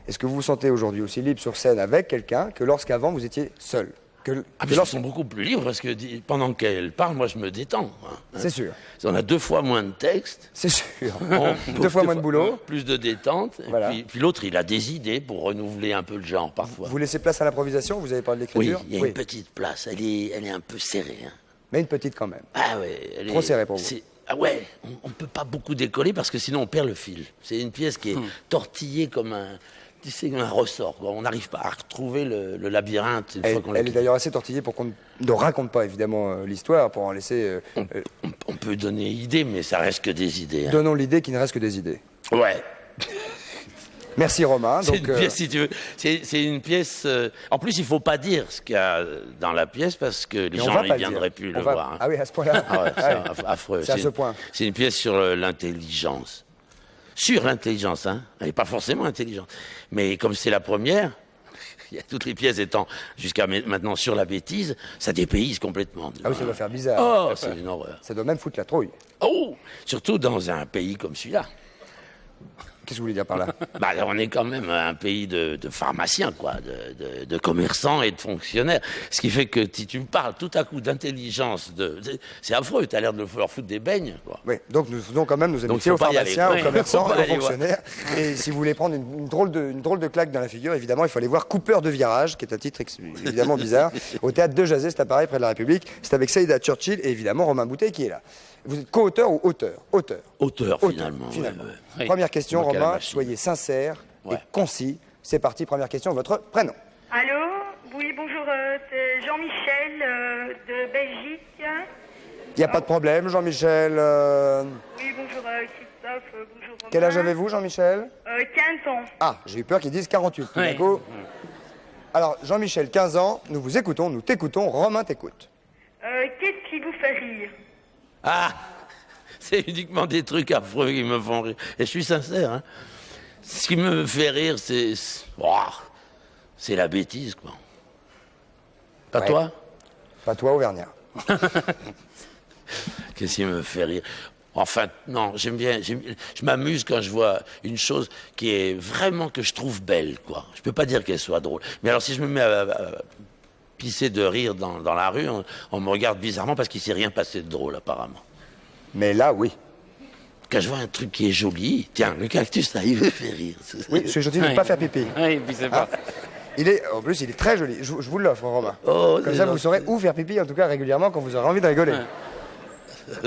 Est-ce que vous vous sentez aujourd'hui aussi libre sur scène avec quelqu'un que lorsqu'avant vous étiez seul? Ah, mais je me sens beaucoup plus libre parce que pendant qu'elle parle, moi, je me détends. Hein. C'est sûr. On a 2 fois moins de texte. C'est sûr. Bon, 2 fois moins de boulot. Plus de détente. Voilà. Et puis l'autre, il a des idées pour renouveler un peu le genre parfois. Vous laissez place à l'improvisation? Vous avez parlé de Oui, l'écriture? il y a une petite place. Elle est un peu serrée. Hein. Mais une petite quand même. Ah ouais. Trop serrée pour vous. Ah ouais, on ne peut pas beaucoup décoller parce que sinon on perd le fil. C'est une pièce qui est tortillée comme un ressort. Quoi. On n'arrive pas à retrouver le labyrinthe une fois qu'on l'a Elle est d'ailleurs assez tortillée pour qu'on ne raconte pas évidemment l'histoire, pour en laisser... on peut donner idée, mais ça reste que des idées. Hein. Donnons l'idée qu'il ne reste que des idées. Ouais. Merci Romain. C'est Donc, une pièce, si tu veux. C'est une pièce. En plus, il ne faut pas dire ce qu'il y a dans la pièce parce que les mais on gens va ne pas le viendraient dire. plus On le va- voir. Hein. Ah oui, à ce point-là. Ah ouais, c'est Ah oui. affreux. C'est à ce point. C'est une pièce sur l'intelligence. Sur l'intelligence, hein. Elle n'est pas forcément intelligente. Mais comme c'est la première, toutes les pièces étant jusqu'à maintenant sur la bêtise, ça dépayse complètement. Ah oui, ça doit faire bizarre. Oh, c'est une horreur. Ça doit même foutre la trouille. Oh, surtout dans un pays comme celui-là. Qu'est-ce que vous voulez dire par là? Bah, on est quand même un pays de pharmaciens, quoi, de commerçants et de fonctionnaires. Ce qui fait que si tu me parles tout à coup d'intelligence, c'est affreux, tu as l'air de leur foutre des beignes, quoi. Oui, donc nous faisons quand même nos Donc, amitiés faut aux pas y pharmaciens, aller. aux Oui, commerçants, faut pas aux aller, ouais. fonctionnaires. Et si vous voulez prendre une drôle de claque dans la figure, évidemment, il faut aller voir Coupeur de virage, qui est un titre évidemment bizarre, au Théâtre de Jazet, c'est à Paris, près de la République. C'est avec Saïda Churchill et évidemment Romain Bouteille qui est là. Vous êtes co-auteur ou auteur? Auteur. Auteur, finalement. finalement. ouais, ouais. Oui. Première question, Moi qui ai la Romain, machine. soyez sincère et Ouais. concis. C'est parti, première question, votre prénom. Allô. Oui, bonjour, c'est Jean-Michel de Belgique. Il n'y a pas de problème, Jean-Michel. Oui, bonjour Christophe, bonjour Romain. Quel âge avez-vous, Jean-Michel? 15 ans. Ah, j'ai eu peur qu'ils disent 48 tout d'un Ouais. coup. Alors, Jean-Michel, 15 ans, nous vous écoutons, nous t'écoutons, Romain t'écoute. Qu'est-ce qui vous fait rire? Ah, c'est uniquement des trucs affreux qui me font rire. Et je suis sincère, hein. Ce qui me fait rire, c'est la bêtise, quoi. Pas Ouais. toi? Pas toi, Auvergnat. Qu'est-ce qui me fait rire? Enfin, non, j'aime bien, je m'amuse quand je vois une chose qui est vraiment que je trouve belle, quoi. Je peux pas dire qu'elle soit drôle. Mais alors, si je me mets à pisser de rire dans la rue, on me regarde bizarrement parce qu'il s'est rien passé de drôle, apparemment. Mais là, oui. Quand je vois un truc qui est joli, tiens, le cactus, là, il me fait rire. Oui, c'est gentil de ne pas faire pipi. Oui, puis c'est pas. En plus, il est très joli. Je vous l'offre, Romain. Oh, Comme c'est ça, vous gentil. saurez où faire pipi, en tout cas régulièrement, quand vous aurez envie de rigoler.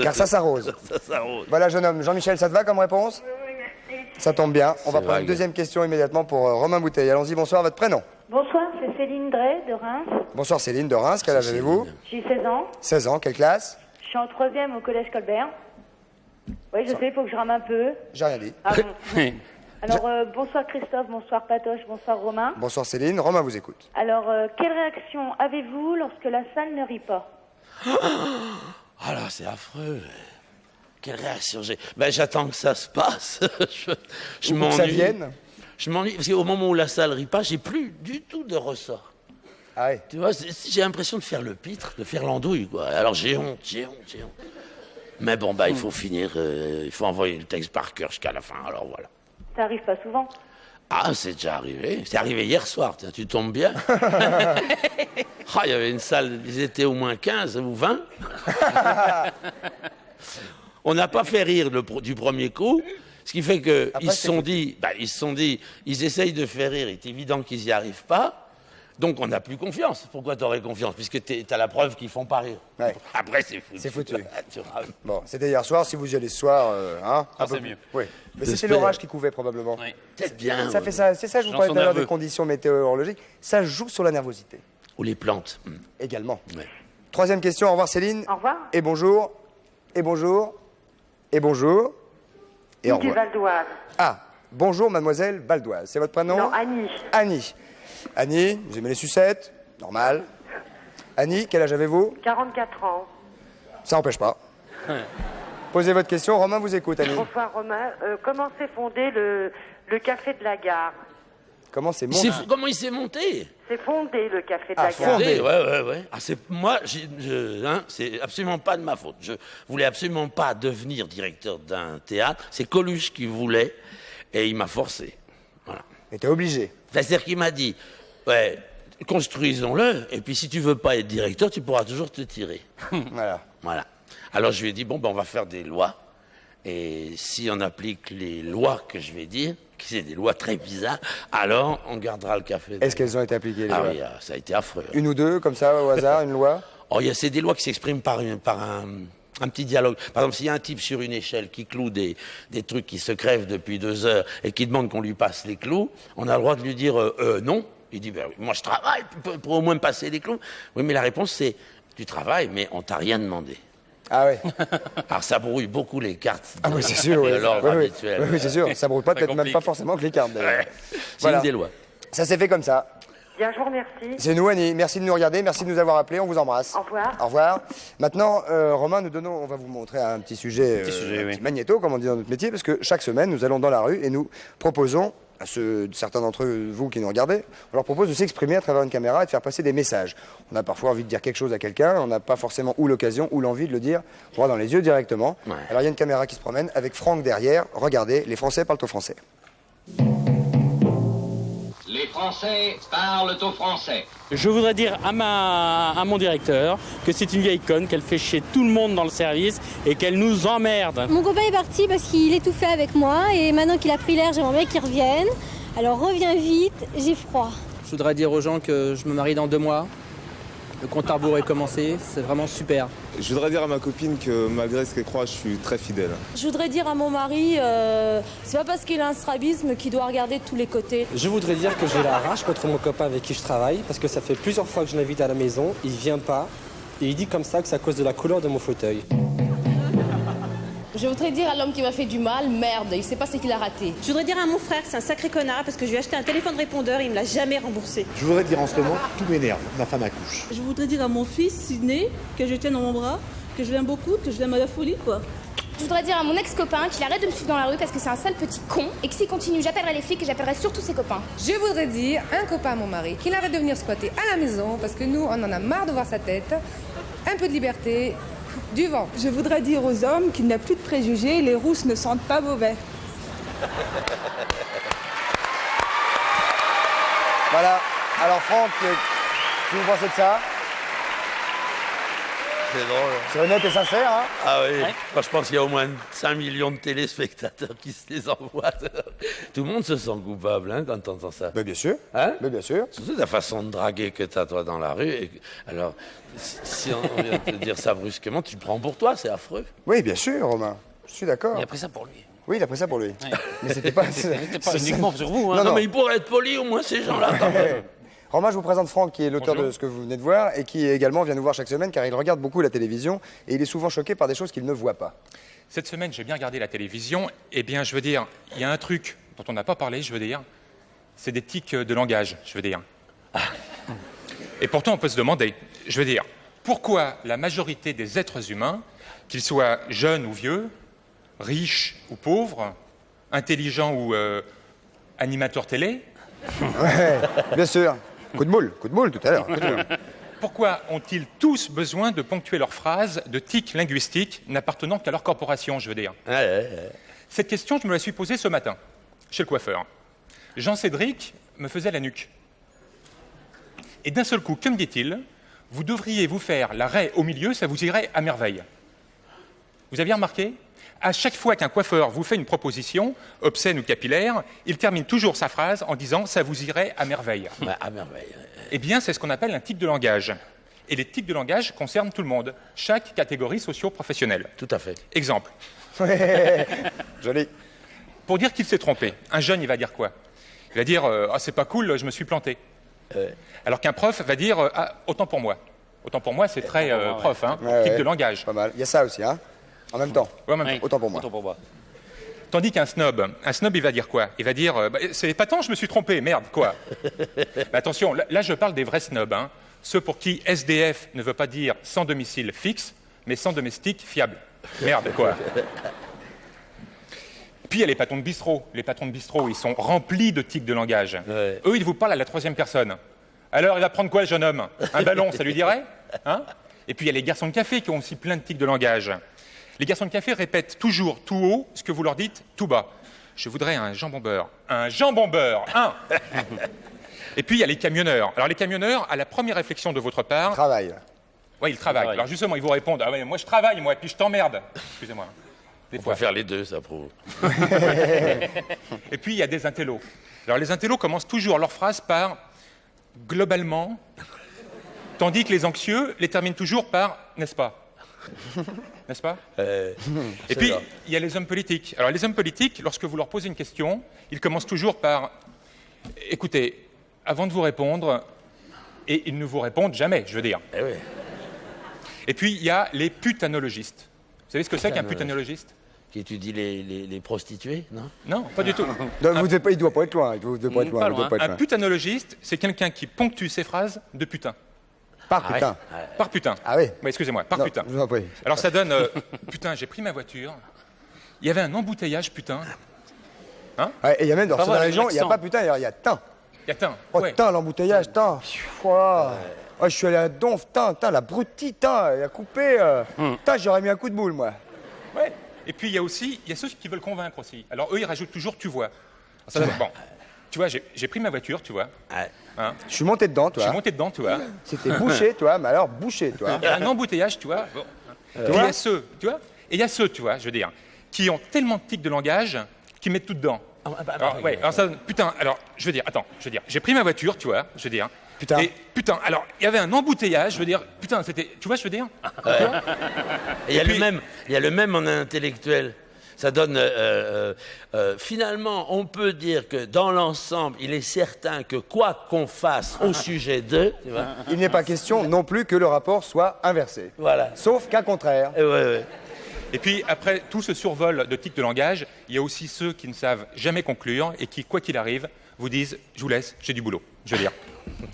Car ça s'arrose. Ça s'arrose. Voilà, jeune homme. Jean-Michel, ça te va comme réponse? Oui, merci. Ça tombe bien. On va prendre vague. une deuxième question immédiatement pour Romain Bouteille. Allons-y, bonsoir, votre prénom. Bonsoir, c'est Céline Drey de Reims. Bonsoir Céline de Reims, quel âge avez-vous? J'ai 16 ans. 16 ans, quelle classe? Je suis en 3e au collège Colbert. Oui, je sais, il faut que je rame un peu. J'ai rien dit. Ah bon. Alors, bonsoir Christophe, bonsoir Patoche, bonsoir Romain. Bonsoir Céline, Romain vous écoute. Alors, quelle réaction avez-vous lorsque la salle ne rit pas? Ah là, c'est affreux. Quelle réaction j'ai. Ben, j'attends que ça se passe. je Ou que ça m'ennuie. vienne. Je m'ennuie parce qu'au moment où la salle rit pas, j'ai plus du tout de ressort. Ah oui. Tu vois, j'ai l'impression de faire le pitre, de faire l'andouille, quoi. Alors j'ai honte. Mais bon, bah, il faut finir, il faut envoyer le texte par cœur jusqu'à la fin, alors voilà. Ça arrive pas souvent. Ah, c'est déjà arrivé. C'est arrivé hier soir, tiens, tu tombes bien. Ah, il y avait une salle, ils étaient au moins 15 ou 20. On n'a pas fait rire du premier coup, ce qui fait qu'ils Après, se sont dit, ils essayent de faire rire, il est évident qu'ils n'y arrivent pas. Donc on n'a plus confiance. Pourquoi tu aurais confiance? Puisque tu as la preuve qu'ils font pas rire. Ouais. Après, c'est foutu. C'est foutu. Tu vois. Bon, c'était hier soir, si vous y allez ce soir, hein, un peu c'est plus. mieux. Oui. Mais c'était J'espère. l'orage qui couvait probablement. Oui. Peut-être bien. Ça fait ça, c'est ça, je vous Gens parlais sont tout à l'heure des nerveux. conditions météorologiques. Ça joue sur la nervosité, Ou les plantes. également. Ouais. Troisième question, au revoir Céline. Au revoir. Et bonjour. Et bonjour. Et bonjour. Et au Du revoir. Val d'Oise. Ah, bonjour mademoiselle Baldoise. C'est votre prénom? Non, Annie. Annie. Annie, vous aimez les sucettes? Normal. Annie, quel âge avez-vous? 44 ans. Ça n'empêche pas. Posez votre question, Romain vous écoute, Annie. Bonsoir Romain. Comment s'est fondé le café de la gare? Comment c'est monté? Comment il s'est monté? C'est fondé le café de Ah, la gare. fondé. Ouais. Ah, moi, c'est absolument pas de ma faute. Je voulais absolument pas devenir directeur d'un théâtre. C'est Coluche qui voulait et il m'a forcé. Voilà. Mais t'es obligé. C'est-à-dire qu'il m'a dit, ouais, construisons-le et puis si tu veux pas être directeur, tu pourras toujours te tirer. Voilà. Voilà. Alors je lui ai dit, bon, ben, on va faire des lois. Et si on applique les lois que je vais dire, qui c'est des lois très bizarres, alors on gardera le café. Est-ce qu'elles ont été appliquées les Ah lois? oui, ça a été affreux. Une ou deux, comme ça, au hasard, une loi? Oh, c'est des lois qui s'expriment par un petit dialogue. Par exemple, s'il y a un type sur une échelle qui cloue des trucs qui se crèvent depuis 2 heures et qui demande qu'on lui passe les clous, on a le droit de lui dire non. Il dit, ben, oui, moi je travaille pour au moins me passer les clous. Oui, mais la réponse c'est, tu travailles, mais on t'a rien demandé. Ah ouais. Alors ça brouille beaucoup les cartes Ah oui, c'est sûr. de Oui, l'ordre oui, oui. habituel. Oui, c'est sûr. Ça brûle pas, Ça peut-être même complique. pas forcément que les cartes, d'ailleurs. Ouais. C'est Voilà. une des lois. Ça s'est fait comme ça. Bien, je vous remercie. C'est nous, Annie. Merci de nous regarder. Merci de nous avoir appelés. On vous embrasse. Au revoir. Au revoir. Maintenant, Romain, on va vous montrer un petit sujet, un petit magnéto, comme on dit dans notre métier, parce que chaque semaine, nous allons dans la rue et nous proposons à certains d'entre vous qui nous regardez, on leur propose de s'exprimer à travers une caméra et de faire passer des messages. On a parfois envie de dire quelque chose à quelqu'un, on n'a pas forcément ou l'occasion ou l'envie de le dire droit dans les yeux directement. Ouais. Alors il y a une caméra qui se promène avec Franck derrière. Regardez, les Français parlent au français. Les Français parlent au français. Je voudrais dire à mon directeur que c'est une vieille conne, qu'elle fait chier tout le monde dans le service et qu'elle nous emmerde. Mon copain est parti parce qu'il étouffait avec moi et maintenant qu'il a pris l'air, j'aimerais bien qu'il revienne. Alors reviens vite, j'ai froid. Je voudrais dire aux gens que je me marie dans 2 mois. Le compte à rebours est commencé, c'est vraiment super. Je voudrais dire à ma copine que malgré ce qu'elle croit, je suis très fidèle. Je voudrais dire à mon mari, c'est pas parce qu'il a un strabisme qu'il doit regarder de tous les côtés. Je voudrais dire que j'ai la rage contre mon copain avec qui je travaille, parce que ça fait plusieurs fois que je l'invite à la maison, il vient pas, et il dit comme ça que c'est à cause de la couleur de mon fauteuil. Je voudrais dire à l'homme qui m'a fait du mal, merde, il sait pas ce qu'il a raté. Je voudrais dire à mon frère que c'est un sacré connard parce que je lui ai acheté un téléphone répondeur et il me l'a jamais remboursé. Je voudrais dire en ce moment, tout m'énerve, ma femme accouche. Je voudrais dire à mon fils, Sidney, que je tiens dans mon bras, que je l'aime beaucoup, que je l'aime à la folie, quoi. Je voudrais dire à mon ex-copain qu'il arrête de me suivre dans la rue parce que c'est un sale petit con et que s'il continue, j'appellerai les flics et j'appellerai surtout ses copains. Je voudrais dire à un copain à mon mari qu'il arrête de venir squatter à la maison parce que nous, on en a marre de voir sa tête un peu de liberté, du vent. Je voudrais dire aux hommes qu'il n'y a plus de préjugés, les rousses ne sentent pas mauvais. Voilà. Alors Franck, qu'est-ce que vous pensez de ça? C'est drôle. C'est honnête et sincère, hein? Ah oui, moi, je pense qu'il y a au moins 5 millions de téléspectateurs qui se les envoient. Tout le monde se sent coupable hein, quand t'entends ça. Ben bien sûr. Hein? Ben bien sûr. Surtout la façon de draguer que t'as toi dans la rue. Alors, si on vient te dire ça brusquement, tu le prends pour toi, c'est affreux. Oui, bien sûr, Romain. Je suis d'accord. Il a pris ça pour lui. Oui, il a pris ça pour lui. Ouais. Mais c'était pas... C'était pas uniquement sur vous. Hein. Non, mais il pourrait être poli au moins, ces gens-là. Romain, je vous présente Franck, qui est l'auteur de ce que vous venez de voir et qui également vient nous voir chaque semaine car il regarde beaucoup la télévision et il est souvent choqué par des choses qu'il ne voit pas. Cette semaine, j'ai bien regardé la télévision. Eh bien, je veux dire, il y a un truc dont on n'a pas parlé, je veux dire, c'est des tics de langage, je veux dire. Et pourtant, on peut se demander, je veux dire, pourquoi la majorité des êtres humains, qu'ils soient jeunes ou vieux, riches ou pauvres, intelligents ou animateurs télé... Ouais, bien sûr. Coup de boule tout à l'heure. Pourquoi ont-ils tous besoin de ponctuer leurs phrases de tics linguistiques n'appartenant qu'à leur corporation, je veux dire? Cette question, je me la suis posée ce matin, chez le coiffeur. Jean-Cédric me faisait la nuque. Et d'un seul coup, que me dit-il? Vous devriez vous faire la raie au milieu, ça vous irait à merveille. Vous aviez remarqué? À chaque fois qu'un coiffeur vous fait une proposition, obscène ou capillaire, il termine toujours sa phrase en disant « ça vous irait à merveille ». À merveille. Eh bien, c'est ce qu'on appelle un tic de langage. Et les tics de langage concernent tout le monde, chaque catégorie socio-professionnelle. Tout à fait. Exemple. Joli. Pour dire qu'il s'est trompé, un jeune, il va dire quoi? Il va dire « ah, c'est pas cool, je me suis planté ». Alors qu'un prof va dire « ah, autant pour moi ». Autant pour moi, c'est très prof, hein, tic de langage. Pas mal. Il y a ça aussi, hein? En même temps. Ouais, en même temps. Autant pour moi. Tandis qu'un snob, il va dire quoi? Il va dire c'est épatant, je me suis trompé, merde, quoi. Attention, là je parle des vrais snobs, hein. Ceux pour qui SDF ne veut pas dire sans domicile fixe, mais sans domestique fiable. Merde, quoi. Puis il y a les patrons de bistrot. Les patrons de bistrot, ils sont remplis de tics de langage. Eux, ils vous parlent à la troisième personne. Alors, il va prendre quoi, le jeune homme? Un ballon, ça lui dirait, hein? Et puis il y a les garçons de café qui ont aussi plein de tics de langage. Les garçons de café répètent toujours tout haut ce que vous leur dites tout bas. Je voudrais un jambon beurre. Un jambon beurre, un. Et puis il y a les camionneurs. Alors les camionneurs, à la première réflexion de votre part... Travail. Oui, ils travaillent. Alors justement, ils vous répondent, ah ouais, moi je travaille, moi, et puis je t'emmerde. Excusez-moi. On peut faire les deux, ça prouve. Et puis il y a des intellos. Alors les intellos commencent toujours leur phrase par « globalement », tandis que les anxieux les terminent toujours par « n'est-ce pas ». N'est-ce pas? Et puis, il y a les hommes politiques. Alors, les hommes politiques, lorsque vous leur posez une question, ils commencent toujours par « Écoutez, avant de vous répondre, et ils ne vous répondent jamais, je veux dire. » Et puis, il y a les putanologistes. Vous savez ce que c'est qu'un putanologiste? Qui étudie les prostituées, non? Non, pas du tout. Il ne doit pas être loin. Un putanologiste, c'est quelqu'un qui ponctue ses phrases de putain. Par putain. Par putain. Ah oui. Oui, excusez-moi, par putain. Je vous en prie. Alors ça donne, putain, j'ai pris ma voiture, il y avait un embouteillage, putain. Hein? Ouais, et il y a même dans cette région, il n'y a pas putain, il y a tin. Il y a tin. Oh, tin, l'embouteillage, tin. Je suis allé à Donf, tin, l'abruti, tin, il a coupé. Tin, j'aurais mis un coup de boule, moi. Ouais. Et puis il y a ceux qui veulent convaincre aussi. Alors eux, ils rajoutent toujours tu vois. Bon. Tu vois, j'ai pris ma voiture, tu vois. Hein? Je suis monté dedans, toi. Je suis monté dedans, tu vois. C'était bouché, toi, mais alors bouché, toi. Il y a un embouteillage, tu vois. Bon. Il y a ceux, tu vois. Et il y a ceux, tu vois, je veux dire, qui ont tellement de tics de langage qu'ils mettent tout dedans. Alors ça, putain, alors, je veux dire, j'ai pris ma voiture, tu vois, je veux dire. Putain. Et putain, alors, il y avait un embouteillage, je veux dire, putain, c'était, tu vois, je veux dire. Et il y a le même en intellectuel. Ça donne, finalement, on peut dire que dans l'ensemble, il est certain que quoi qu'on fasse au sujet d'eux, il n'est pas question non plus que le rapport soit inversé. Voilà. Sauf qu'à contraire. Et puis, après tout ce survol de tics de langage, il y a aussi ceux qui ne savent jamais conclure et qui, quoi qu'il arrive, vous disent « je vous laisse, j'ai du boulot ». Je veux dire.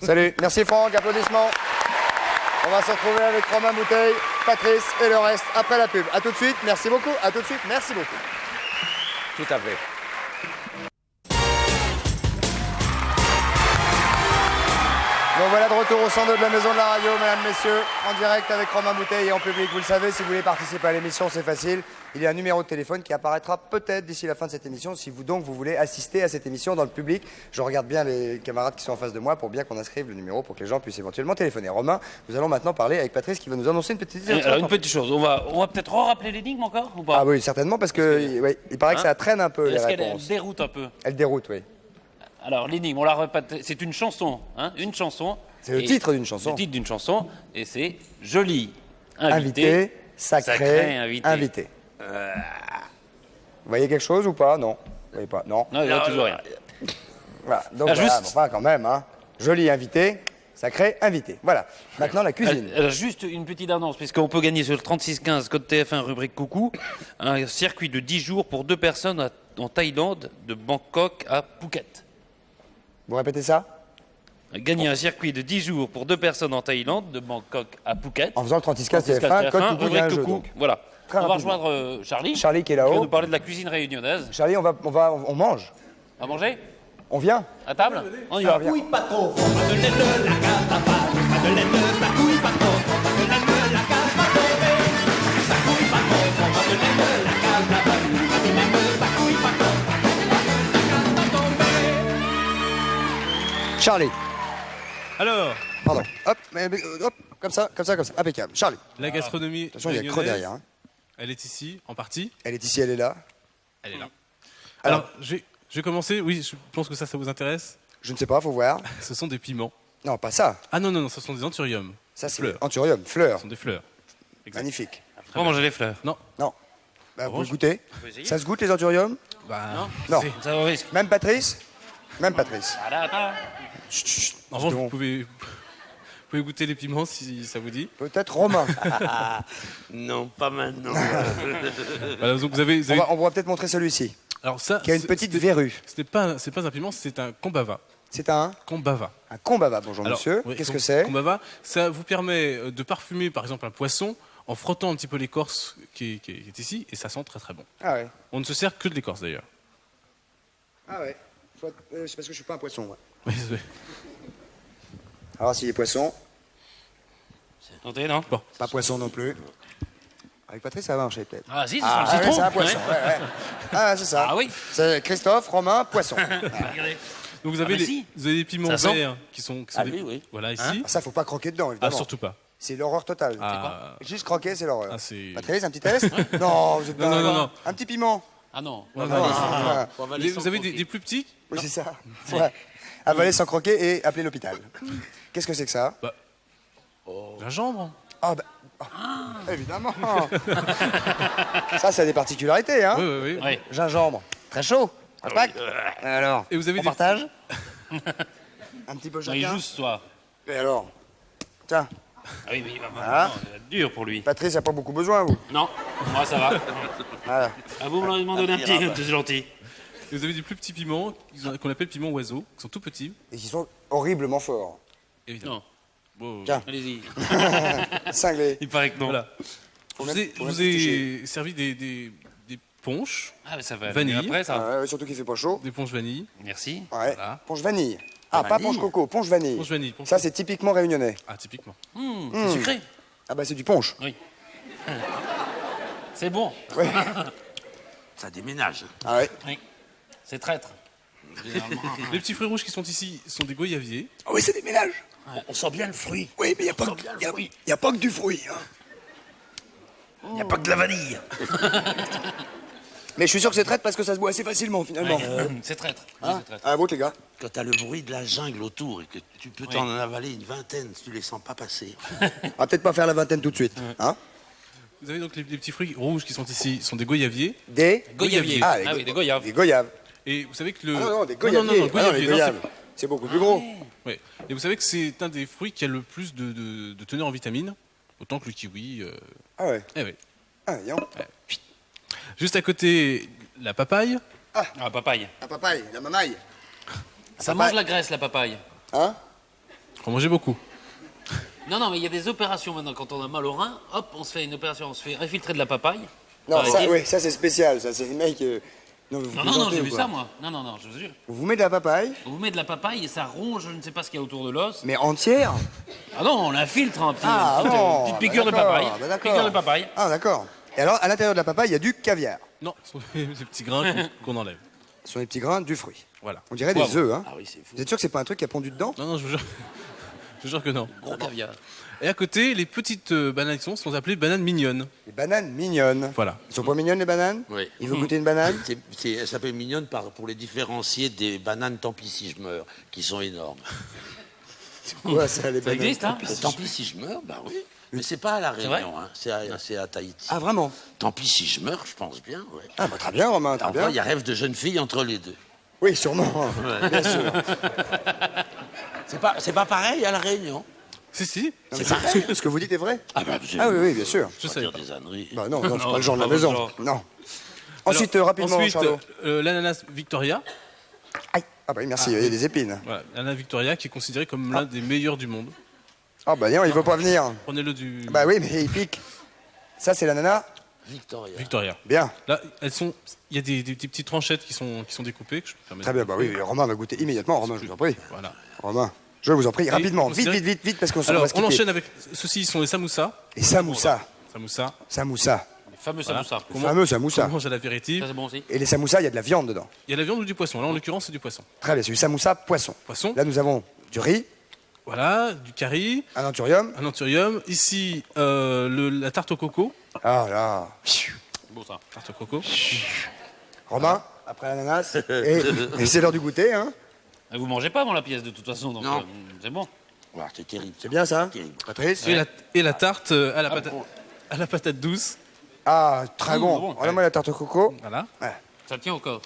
Salut. Merci Franck, applaudissements. On va se retrouver avec Romain Bouteille, Patrice et le reste après la pub. A tout de suite, merci beaucoup. À tout de suite, merci beaucoup. Tout à fait. Donc voilà de retour au 102 de la Maison de la Radio, mesdames, messieurs, en direct avec Romain Bouteille et en public. Vous le savez, si vous voulez participer à l'émission, c'est facile. Il y a un numéro de téléphone qui apparaîtra peut-être d'ici la fin de cette émission, si vous donc vous voulez assister à cette émission dans le public. Je regarde bien les camarades qui sont en face de moi pour bien qu'on inscrive le numéro pour que les gens puissent éventuellement téléphoner. Romain, nous allons maintenant parler avec Patrice qui va nous annoncer une petite... Alors une petite chose, on va peut-être rappeler l'énigme encore ou pas? Ah oui, certainement, parce que oui, il paraît que ça traîne un peu les Est-ce réponses. qu'elle déroute un peu? Elle déroute, oui. Alors l'énigme, on la répète, c'est une chanson, hein, une chanson. C'est le titre d'une chanson. Le titre d'une chanson, et c'est joli, Invité, sacré, invité. Vous voyez quelque chose ou pas? Non. Vous voyez pas? Non. Non, il n'y a toujours rien. Voilà, donc Ah, voilà, juste- bon, enfin quand même, hein. Joli invité, sacré invité. Voilà, maintenant la cuisine. Alors, juste une petite annonce, puisqu'on peut gagner sur le 3615 code TF1 rubrique coucou, un circuit de 10 jours pour 2 personnes en Thaïlande, de Bangkok à Phuket. Vous répétez ça? Gagner un circuit de 10 jours pour 2 personnes en Thaïlande, de Bangkok à Phuket. En faisant le 3615 TF1, code coucou, il y a un jeu, donc. Voilà. Très On va rapidement. rejoindre Charlie. Charlie qui est Qui va là-haut. nous parler de la cuisine réunionnaise. Charlie, on mange. À manger? On vient? À table? On y va. Pas trop fort, Madeleine, la cave à pas. Madeleine, ça couille pas trop fort. Madeleine, la cave va tomber. Ça couille pas trop fort. Madeleine, la cave à pas. Madeleine, ça couille pas trop fort. Madeleine, la cave va tomber. Charlie. Alors, Pardon. Hop, hop, comme ça, impeccable. Charlie. la gastronomie Attention, il y a creux réunionnaise, derrière. Hein. elle est ici, en partie. Elle est ici, elle est là. Elle est là. Alors, je vais commencer. Oui, je pense que ça vous intéresse. Je ne sais pas, faut voir. Ce sont des piments. Non, pas ça. Ah non, ce sont des anthuriums. Ça, c'est fleurs. anthurium, fleurs. Ce sont des fleurs. Exact. Magnifique. Faut pas manger les fleurs. Non. Non. Bah, vous le goûtez. Faut essayer. Ça se goûte les anthuriums? Bah, Non. Ça au risque. Même Patrice? Même Patrice. Attends. Chut, chut. en revanche, vous pouvez goûter les piments si ça vous dit. Peut-être Romain. Non, pas maintenant. Voilà, donc vous avez... On va peut-être montrer celui-ci. Alors ça, Qui a une petite verrue. C'est pas un piment, c'est un kombava. C'est un Kombava. Un kombava. Bonjour Alors, monsieur. oui, Qu'est-ce donc, que c'est? Kombava, ça vous permet de parfumer par exemple un poisson en frottant un petit peu l'écorce qui est ici, et ça sent très très bon. Ah ouais. On ne se sert que de l'écorce d'ailleurs. Ah ouais. C'est parce que je suis pas un poisson, moi. Oui, oui. Alors s'il est poisson. Tenté, non? Bon. Pas poisson non plus. Avec Patrice, ça va marcher peut-être. Ah si, c'est Ah, sur le ouais, citron. c'est un poisson. Ouais. Ouais. Ah, c'est ça. Ah oui. C'est Christophe, Romain, poisson. Regardez. Donc vous avez, Ah, mais si. vous avez des piments Ça sent. verts qui sont Ah des- oui, oui. Voilà, ici. Hein Ah, ça, faut pas croquer dedans, évidemment. Surtout pas. C'est l'horreur totale. Ah. Juste croquer, c'est l'horreur. Ah, c'est- Patrice, un petit test? Non, vous êtes Non, pas- non. Un petit piment. Ah non. Non, non, non. Faut avaler Vous sans avez croquer. des plus petits? Oui, c'est ça. Ouais. Avaler sans croquer et appeler l'hôpital. Qu'est-ce que c'est que ça? Gingembre. Ah, bah. Évidemment. Ça, ça a des particularités, hein? Oui, oui, oui. Oui. Gingembre. Très chaud. Un pack. Alors, Et vous avez on des- partage? Un petit peu Non, il chacun. joue toi. Et alors? Tiens, Ah oui, mais il va Voilà. non, ça va être dur pour lui. Patrice, il a pas beaucoup besoin, vous. Non, moi ça va. Voilà. Ah, vous m'en donnez un petit, c'est gentil. Et vous avez des plus petits piments qu'on appelle piments oiseaux, qui sont tout petits. Et qui sont horriblement forts. Évidemment. Non, Bon, Tiens. allez-y. Cinglé. Il paraît que non. Voilà. Faut Je vous mettre- ai, faut je vous mettre ai servi des punches, Ah, mais ça va Vanille. venir après ça. Ah ouais, surtout qu'il fait pas chaud. des punches vanille. Merci. Ouais. Voilà. Ponche vanille. Ah, pas ponche coco, ponche vanille. Ponche vanille. Ponche Ça, c'est typiquement réunionnais. Ah, typiquement. C'est sucré. Ah, bah, c'est du ponche. Oui. C'est bon. Ouais. Ça déménage. Ah ouais. Oui. C'est traître. Généralement. Les petits fruits rouges qui sont ici sont des goyaviers. Ah oui, c'est des ménages. On sent bien le fruit. Oui, mais il n'y a, pas que du fruit. Hein. Il n'y a pas que de la vanille. Mais je suis sûr que c'est traître parce que ça se boit assez facilement, finalement. C'est traître. Oui, Hein c'est traître. À la vôtre, les gars. Quand t'as le bruit de la jungle autour et que tu peux t'en avaler une vingtaine si tu les sens pas passer. On va peut-être pas faire la vingtaine tout de suite. Hein Vous avez donc les petits fruits rouges qui sont ici, sont des goyaviers. Des Goyavier. Ah, Ah oui, des goyaves. Des goyaves. Et vous savez que le... Ah non, des Non, goyaviers. non, non, Ah non, les goyaviers, non, goyaves. C'est beaucoup plus gros. ouais. Et vous savez que c'est un des fruits qui a le plus de teneur en vitamines, autant que le kiwi. Ah ouais. Eh oui. Ah, voyons. Juste à côté, la papaye. Ah, papaye. La papaye, la mamaille. Ça mange la graisse, la papaye. Hein On mangeait beaucoup. Non, non, mais il y a des opérations maintenant. Quand on a mal au rein, hop, on se fait une opération. On se fait réfiltrer de la papaye. Non, ça, paraît-il. oui, ça c'est spécial. Ça, c'est les mecs Non, vous Non, plaisantez j'ai ou vu quoi ça, moi. Non, je vous jure. On vous met de la papaye, On vous met de la papaye et ça ronge, je ne sais pas ce qu'il y a autour de l'os. mais entière. Ah non, on infiltre un petit, Ah, une petite, bon, petite bah piqûre de d'accord, papaye. bah d'accord. Piqûre de papaye. Ah, d'accord. Et alors, à l'intérieur de la papaye, il y a du caviar. Non, ce sont ces petits grains qu'on enlève. Ce sont les petits grains du fruit. Voilà. On dirait Poivre. des œufs, hein. Ah oui, c'est fou. Vous êtes sûr que c'est pas un truc qui a pondu dedans? Non, je vous jure. Je vous jure que non. Gros caviar. Et à côté, les petites bananes qui sont appelées bananes mignonnes. Les bananes mignonnes. Voilà. Elles sont pas mignonnes, les bananes? Oui. Il veut goûter une banane? Elle s'appelle mignonne pour les différencier des bananes tant pis si je meurs, qui sont énormes. Ouais, ça, les Ça bananes. existe, hein? Tant pis si je meurs, bah oui. Mais c'est pas à La vrai Réunion, hein. C'est à Tahiti. Ah, vraiment? Tant pis si je meurs, je pense bien, ouais. Ah, bah, très bien, Romain, très Enfin, bien. il y a rêve de jeune fille entre les deux. Oui, sûrement, bien sûr. C'est pas pareil à La Réunion. Si. C'est pareil. Ce que vous dites est vrai? Ah bah, Ah oui, bien sûr. Je sais. dire des âneries. Bah non, c'est Non, pas le genre de la pas maison. le genre. Non. Ensuite, rapidement, Ensuite, Charlot. l'ananas Victoria. Aïe. Ah bah oui, merci, il y a des épines. Voilà, l'ananas Victoria qui est considéré comme l'un des meilleurs du monde. Ah bah non, il veut pas venir. Prenez-le du Bah oui, mais il pique. Ça, c'est l'ananas? Victoria. Bien. Là, il y a des petites tranchettes qui sont découpées. Que je me permets Très bien, bah oui, Romain va goûter immédiatement. Romain, je vous en prie. Voilà. Romain, je vous en prie, rapidement. Vite, parce qu'on se Alors, va se on quitter. enchaîne avec ceux-ci, sont les samoussas. Les samoussas. Samoussa. Les fameux Voilà. samoussas. Les fameux samoussas. On mange à l'apéritif. Ça, c'est bon aussi. Et les samoussas, il y a de la viande dedans. Il y a de la viande ou du poisson. Là, en l'occurrence, c'est du poisson. Très bien, c'est du samoussa poisson. Poisson. Là, nous avons du riz, Voilà, du curry. un anturium. Un anturium. Ici, la tarte au coco. Ah là. Bon, ça. Tarte au coco. Romain, après l'ananas. Et c'est l'heure du goûter, hein. Vous mangez pas avant la pièce de toute façon, donc Non. c'est bon. Voilà, c'est terrible. C'est bien ça, Terrible. Patrice? Et la tarte à la patate douce. Ah, très bon. bon. Regarde-moi la tarte au coco. Voilà. Ça tient au corps.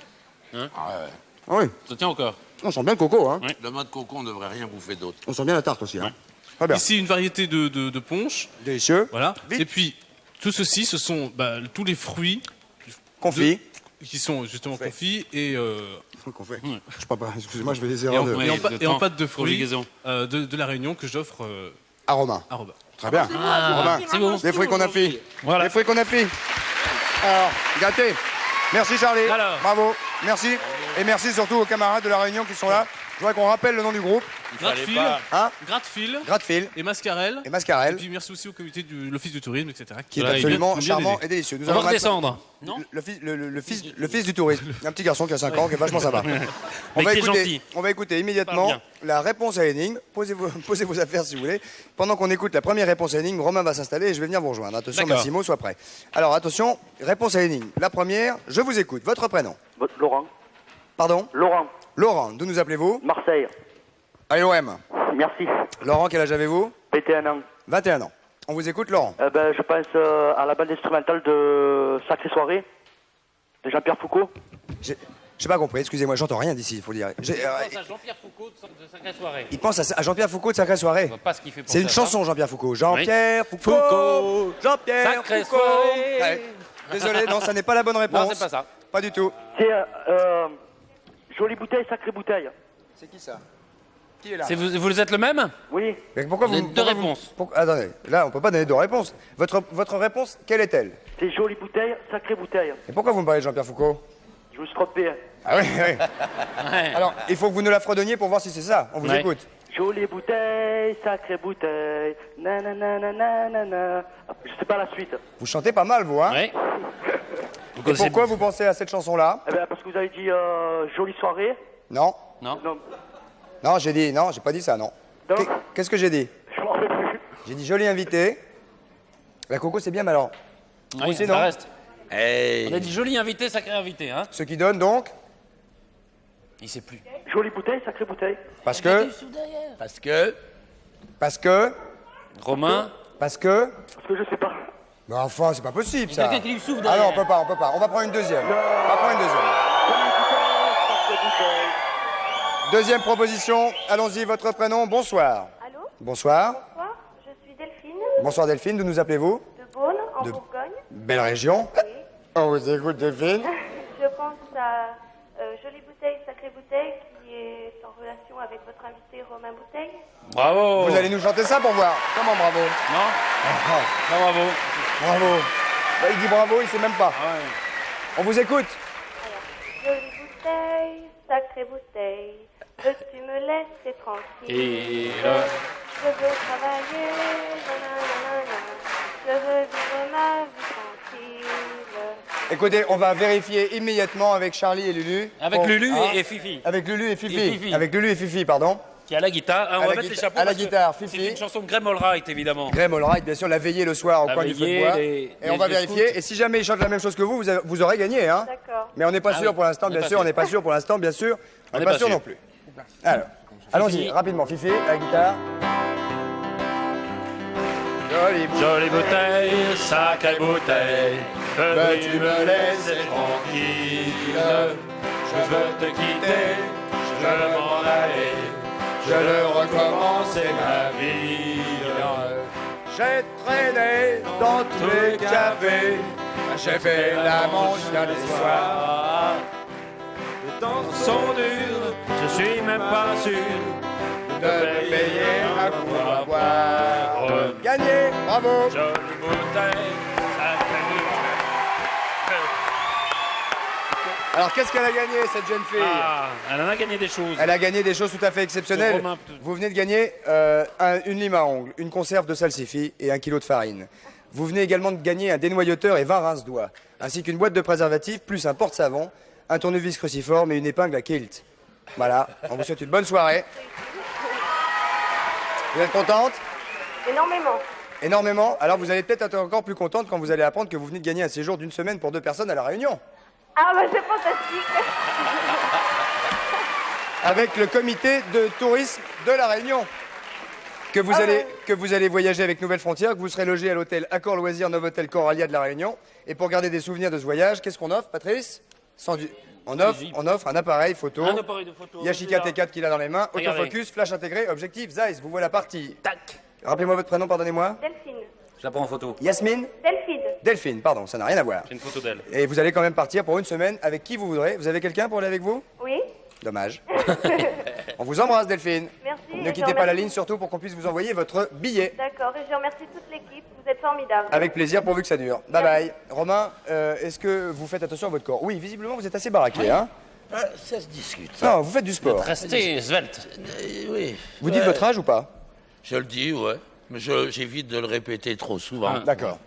Hein? Ah ouais. Ah oui, Ça tient au corps. on sent bien le coco, hein. Le mode coco, on ne devrait rien bouffer d'autre. On sent bien la tarte aussi, hein. Très bien. Ici, une variété de punch. Délicieux. Voilà. Vite. Et puis, tout ceci, ce sont tous les fruits Confit. qui sont justement confits et, Confit. Je sais pas, excusez-moi, je vais les et erreurs en, de... et en pa- et en pâte de fruits Conjugaison. de la Réunion que j'offre À Romain. à Robin. Très bien. Romain, c'est bon. les fruits qu'on a fait. Voilà. Les fruits qu'on a fait. Alors, gâté. Merci Charlie. Alors. Bravo. Merci. Et merci surtout aux camarades de la Réunion qui sont là. Je voudrais qu'on rappelle le nom du groupe. Gratte-fil, Hein Gratte-fil Gratte-fil et Mascarel. et Et Mascarel, puis merci aussi au comité de l'Office du tourisme, etc. qui est Voilà, absolument ils viennent charmant aider. et délicieux. Nous On va allons maintenant- redescendre. Non le fils du tourisme. Un petit garçon qui a 5 ans, qui est vachement sympa. Mais qui est gentil. On va écouter immédiatement Parle la réponse à l'énigme. Posez vos affaires si vous voulez. Pendant qu'on écoute la première réponse à l'énigme, Romain va s'installer et je vais venir vous rejoindre. Attention, D'accord. Massimo, sois prêt. Alors attention, réponse à l'énigme. La première, je vous écoute. Votre prénom? Laurent. Pardon? Laurent. Laurent, d'où nous appelez-vous? Marseille. À l'OM. Merci. Laurent, quel âge avez-vous? 21 ans. 21 ans. On vous écoute, Laurent. Je pense à la bande instrumentale de Sacrée Soirée de Jean-Pierre Foucault. J'ai pas compris, excusez-moi, j'entends rien d'ici, il faut dire. Jean-Pierre Foucault de Sacrée Soirée. Il pense à Jean-Pierre Foucault de Sacrée Soirée. Je vois pas ce qu'il fait pour C'est une ça. chanson, Jean-Pierre Foucault. Jean-Pierre Foucault. Jean-Pierre Sacrée Foucault. soirée. Ouais. Désolé, non, ça n'est pas la bonne réponse. Non, c'est pas ça. Pas du tout. C'est Jolie bouteille, sacrée bouteille. C'est qui ça? Qui est là? Vous êtes le même? Oui. Mais pourquoi Vous avez deux réponses. Attendez, là, on peut pas donner deux réponses. Votre réponse, quelle est-elle? C'est jolie bouteille, sacrée bouteille. Et pourquoi vous me parlez de Jean-Pierre Foucault? Je me suis trompé. Ah oui, oui. Alors, il faut que vous nous la fredonniez pour voir si c'est ça. On vous Ouais. écoute. Jolie bouteille, sacrée bouteille. Nanana, nanana. Je sais pas la suite. Vous chantez pas mal, vous, hein? Oui. Et pourquoi vous pensez à cette chanson-là? Parce que vous avez dit jolie soirée. Non. Non. Non. Non, j'ai pas dit ça, non. Non. Qu'est-ce que j'ai dit? Je m'en rappelle plus. J'ai dit joli invité. La coco, c'est bien, mais alors. Oui, aussi, ça non? reste. Hey. On a dit joli invité, sacré invité, hein? Ce qui donne donc. Il sait plus. Jolie bouteille, sacrée bouteille. Parce que. Parce que. Parce que. Romain. Parce que. Parce que je sais pas. Mais enfin, c'est pas possible, Il y ça. a quelqu'un qui lui souffle Ah non, derrière. on peut pas. On va prendre une deuxième. On va prendre une deuxième. Jolie bouteille, sacrée bouteille. Deuxième proposition. Allons-y, votre prénom. Bonsoir. Allô? Bonsoir. Bonsoir, je suis Delphine, Bonsoir Delphine, d'où nous appelez-vous? de Beaune, en De- Bourgogne. Belle région. Oui. On vous écoute, Delphine. Je pense à Jolie Bouteille, Sacrée Bouteille, qui est en relation avec votre invité Romain Bouteille. Bravo. Vous allez nous chanter ça pour voir. Comment bravo? Non. Ah, Non, bravo. bravo. Bah, il dit bravo, il sait même pas. Ah ouais. On vous écoute. Je sacrée bouteille, veux-tu me laisser tranquille? Et Je veux travailler, nanana, je veux vivre ma vie tranquille. Écoutez, on va vérifier immédiatement avec Charlie et Lulu. Avec Lulu Hein et Fifi. Avec Lulu et Fifi. Et Fifi. Avec Lulu et Fifi, pardon. Qui a la guitare. Ah, on À va la mettre les guita- chapeaux. à la parce que guitare, Fifi. C'est une chanson de Graham Allwright, évidemment. Graham Allwright, bien sûr, la veillée le soir au La coin du feu de veillée, bois. les Et on va vérifier. scouts. Et si jamais il chante la même chose que vous, vous aurez gagné. Hein. D'accord. Mais on n'est pas Ah sûr oui, pour l'instant, on n'est bien pas sûr. sûr. On n'est pas sûr pour l'instant, bien sûr. On n'est pas sûr non plus. Alors, allons-y, rapidement. Fifi, à la guitare. Jolie bouteille, sacrée bouteille, veux-tu me laisser tranquille? Je veux te quitter, je veux m'en aller, je veux recommencer ma vie. J'ai traîné dans tous les cafés. J'ai fait la manche dans les soirs. Les temps sont durs, je suis même pas sûr de payer un coup à boire. Gagné, bravo. Jolie bouteille, sacrée bouteille. Alors qu'est-ce qu'elle a gagné cette jeune fille? Ah, elle en a gagné des choses. Elle a gagné des choses tout à fait exceptionnelles. Romain, Vous venez de gagner une lime à ongles, une conserve de salsifis et 1 kilo de farine. Vous venez également de gagner un dénoyauteur et 20 rince-doigts, ainsi qu'une boîte de préservatifs, plus un porte-savon, un tournevis cruciforme et une épingle à kilt. Voilà, on vous souhaite une bonne soirée. Vous êtes contente? Énormément. Énormément. Alors vous allez peut-être être encore plus contente quand vous allez apprendre que vous venez de gagner un séjour d'une semaine pour 2 personnes à La Réunion. Ah bah c'est fantastique. Avec le comité de tourisme de La Réunion. Que vous allez voyager avec Nouvelles Frontières, que vous serez logé à l'hôtel Accor Loisirs Novotel Coralia de La Réunion. Et pour garder des souvenirs de ce voyage, qu'est-ce qu'on offre, Patrice? On offre un appareil photo. Un appareil de photo. Yashica T4 qu'il a dans les mains. Regardez. Autofocus, flash intégré, objectif, Zeiss. Vous voilà parti. Tac. Rappelez-moi votre prénom, pardonnez-moi. Delphine. Je la prends en photo. Yasmine? Delphine. Delphine, pardon, ça n'a rien à voir. J'ai une photo d'elle. Et vous allez quand même partir pour une semaine avec qui vous voudrez. Vous avez quelqu'un pour aller avec vous? Oui. Dommage. On vous embrasse, Delphine. Merci. Ne quittez pas la ligne, surtout pour qu'on puisse vous envoyer votre billet. D'accord, et je remercie toute l'équipe, vous êtes formidables. Avec plaisir, pourvu que ça dure. Bye bye. Romain, est-ce que vous faites attention à votre corps? Oui, visiblement, vous êtes assez baraqué, hein? Ça se discute. Non, vous faites du sport. Restez svelte. Oui. Vous dites votre âge ou pas? Je le dis, ouais. Mais j'évite de le répéter trop souvent. D'accord.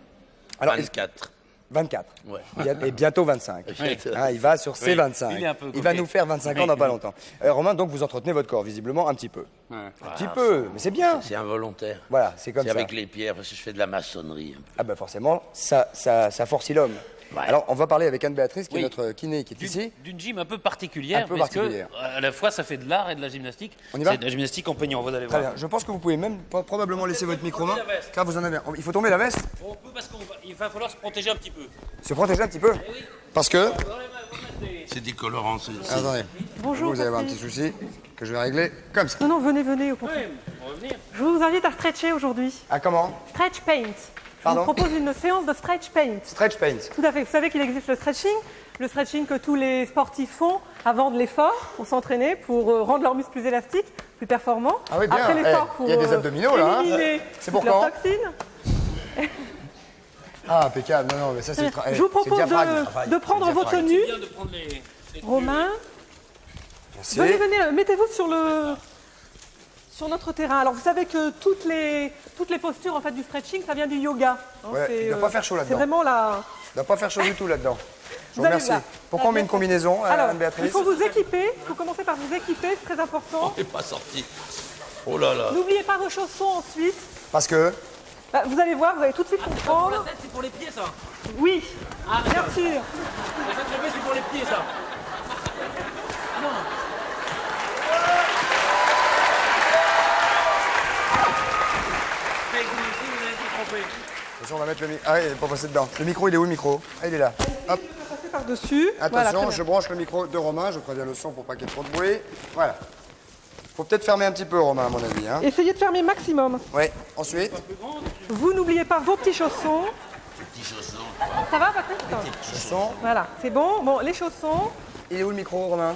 Alors, 24. 24. Ouais. Et bientôt 25. Bientôt. Hein, il va sur ses Oui. 25. Il est un peu Il va coquet. nous faire 25 ans dans pas longtemps. Romain, donc vous entretenez votre corps, visiblement, un petit peu. Un petit Ah, peu, mais c'est bien. C'est involontaire. Voilà, c'est comme C'est ça. avec les pierres, parce que je fais de la maçonnerie. Ah bah forcément, ça forcit l'homme. Ouais. Alors, on va parler avec Anne-Béatrice, qui Oui. est notre kiné, qui est ici. D'une gym un peu particulière, Un peu parce particulière. que à la fois ça fait de l'art et de la gymnastique. On y va C'est de la gymnastique en peignant, vous allez Très voir. bien. Je pense que vous pouvez même probablement laisser votre micro main, la veste. car vous en avez un. Il faut tomber la veste, On peut parce qu'il va falloir se protéger un petit peu. se protéger un petit peu. Parce que... C'est des colorants. Attendez, Bonjour. vous allez avoir un petit souci que je vais régler comme ça. Non, non, venez, au contraire. On va venir. Je vous invite à stretcher aujourd'hui. Ah, comment? Stretch paint. Pardon Je vous propose une séance de stretch paint. Stretch paint. Tout à fait. Vous savez qu'il existe le stretching que tous les sportifs font avant de l'effort pour s'entraîner, pour rendre leurs muscles plus élastiques, plus performants. Ah oui, bien. Après l'effort, Eh, pour il y a des abdominaux, là, hein. éliminer C'est pour toutes leurs quand? toxines. Ah, impeccable. Non, mais ça, c'est... Je vous propose de prendre vos tenues. Bien de prendre les Romain, Merci. venez, mettez-vous sur notre terrain. Alors vous savez que toutes les postures en fait du stretching, ça vient du yoga. Hein, Ouais, il ne doit pas faire chaud C'est là-dedans. vraiment la. Il ne doit pas faire chaud du tout là-dedans. Je vous Vous allez remercie. voir. Pourquoi on met une combinaison, Alors, Anne-Béatrice? il faut vous équiper. Il faut commencer par vous équiper, c'est très important. On n'est pas sorti. Oh là là. N'oubliez pas vos chaussons ensuite. Parce que... Bah, vous allez voir, vous allez tout de suite comprendre. C'est pour les pieds ça. Oui, Ah, bien sûr. La fête levée, c'est pour les pieds ça. Ah non. Fake vous avez été trompé. Attention, on va mettre le micro. Ah, il n'est pas passé dedans. Le micro, il est où, le micro? Ah, il est là. Hop. Passer par-dessus. Voilà, Attention, très je bien. branche le micro de Romain. Je préviens le son pour pas qu'il y ait trop de bruit. Voilà. Faut peut-être fermer un petit peu, Romain, à mon avis. Hein. Essayez de fermer maximum. Oui. Ensuite, Vous n'oubliez pas vos petits chaussons. Petits chaussons. Ça va, Patrick? chaussons. Voilà, c'est bon. Bon, les chaussons. Il est où le micro, Romain?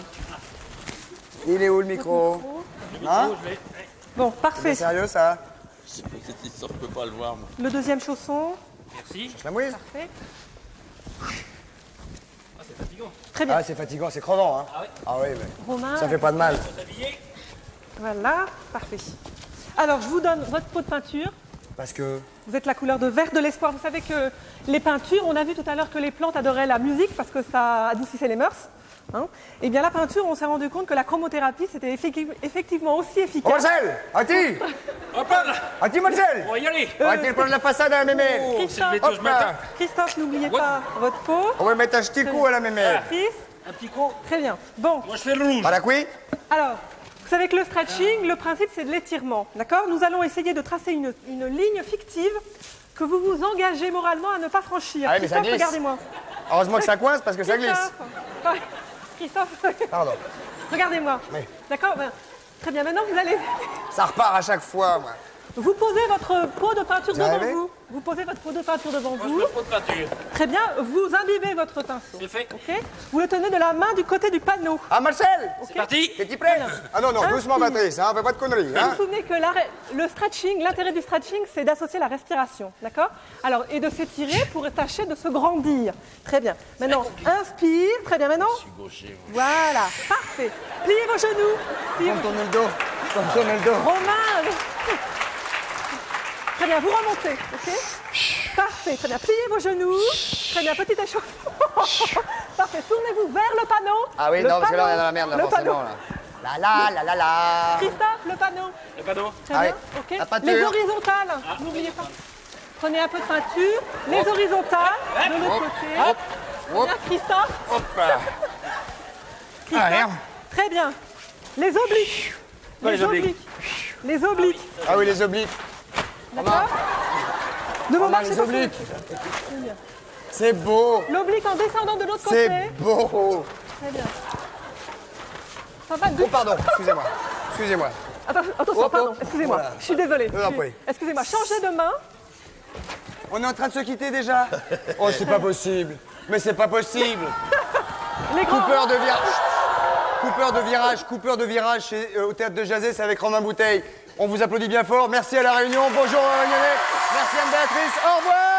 Il est où le micro? Hein? Bon, C'est parfait. sérieux, ça? Je ne peux pas le voir, moi. Le deuxième chausson. Merci. La mouille? Parfait. Très bien. Ah, c'est fatigant, c'est crevant. Hein. Ah oui, mais Romain. ça fait pas de mal. Voilà, parfait. Alors, je vous donne votre pot de peinture. Parce que... Vous êtes la couleur de vert de l'espoir. Vous savez que les peintures, on a vu tout à l'heure que les plantes adoraient la musique parce que ça adoucissait les mœurs. Hein. Et bien la peinture, on s'est rendu compte que la chromothérapie, c'était effectivement aussi efficace. Oh Marcel, Ati, Ati Marcel, On va y aller. Ati prendre la façade à la mémère. Christophe, n'oubliez pas votre pot. On va mettre un petit coup à la mémère. Chris. Un picot. Très bien. Bon. Moi, je fais le rouge. Voilà, oui. Alors, vous savez que le stretching, le principe, c'est de l'étirement. D'accord? Nous allons essayer de tracer une ligne fictive que vous vous engagez moralement à ne pas franchir. Ah oui, mais ça Christophe, glisse. regardez-moi. Heureusement que ça coince parce que ça glisse. Christophe, Pardon. regardez-moi. Oui. D'accord? Ben, très bien. Maintenant, vous allez... Ça repart à chaque fois, moi. Vous posez votre pot de peinture Vous devant arrivez vous. Vous posez votre pot de peinture devant Moi, vous. je me pot de peinture. Très bien. Vous imbibez votre pinceau. C'est fait. Ok? Vous le tenez de la main du côté du panneau. Ah, Marcel, C'est parti. t'es-tu prêt? Ah non, non, doucement, Patrice, hein, fais pas de conneries. Et Hein. vous vous souvenez que le stretching, l'intérêt du stretching, c'est d'associer la respiration, d'accord? Alors, et de s'étirer pour tâcher de se grandir. Très bien. Maintenant, inspire. Très bien. Maintenant, voilà. Parfait. Pliez vos genoux. Pliez vos Tournez le dos. Tournez le dos. Romain. Très bien, vous remontez, ok? Parfait, très bien. Pliez vos genoux. Très bien, petit échauffement. Parfait, tournez-vous vers le panneau. Ah oui, Le non, parce que là, on est panneau. dans la merde, là, Le forcément. panneau. Là. La. Christophe, le panneau. Le panneau. Très Ah bien, oui. ok. La peinture. Les horizontales, n'oubliez pas. Prenez un peu de peinture. Les horizontales, de l'autre côté. Hop. Très bien, Christophe. Hop. Christophe. Ah, merde. Très bien. Les obliques. Les obliques. Les obliques. Ah oui, les obliques. D'accord? Ne vous On a marchez les pas. obliques. Très bien. C'est beau. L'oblique en descendant de l'autre côté. C'est beau. Très bien. Ça va Oh, pardon, excusez-moi. Excusez-moi. Attention, Hop, pardon, hop. excusez-moi. Voilà. Je suis désolée. Non, oui. Excusez-moi, changez de main. On est en train de se quitter déjà. Oh, c'est pas possible. Mais c'est pas possible. Les grands Coupeur de virage. Coupeur de virage au théâtre de Jazet, c'est avec Romain Bouteille. On vous applaudit bien fort. Merci à La Réunion. Bonjour, Réunionnais. Merci Anne-Béatrice. Au revoir.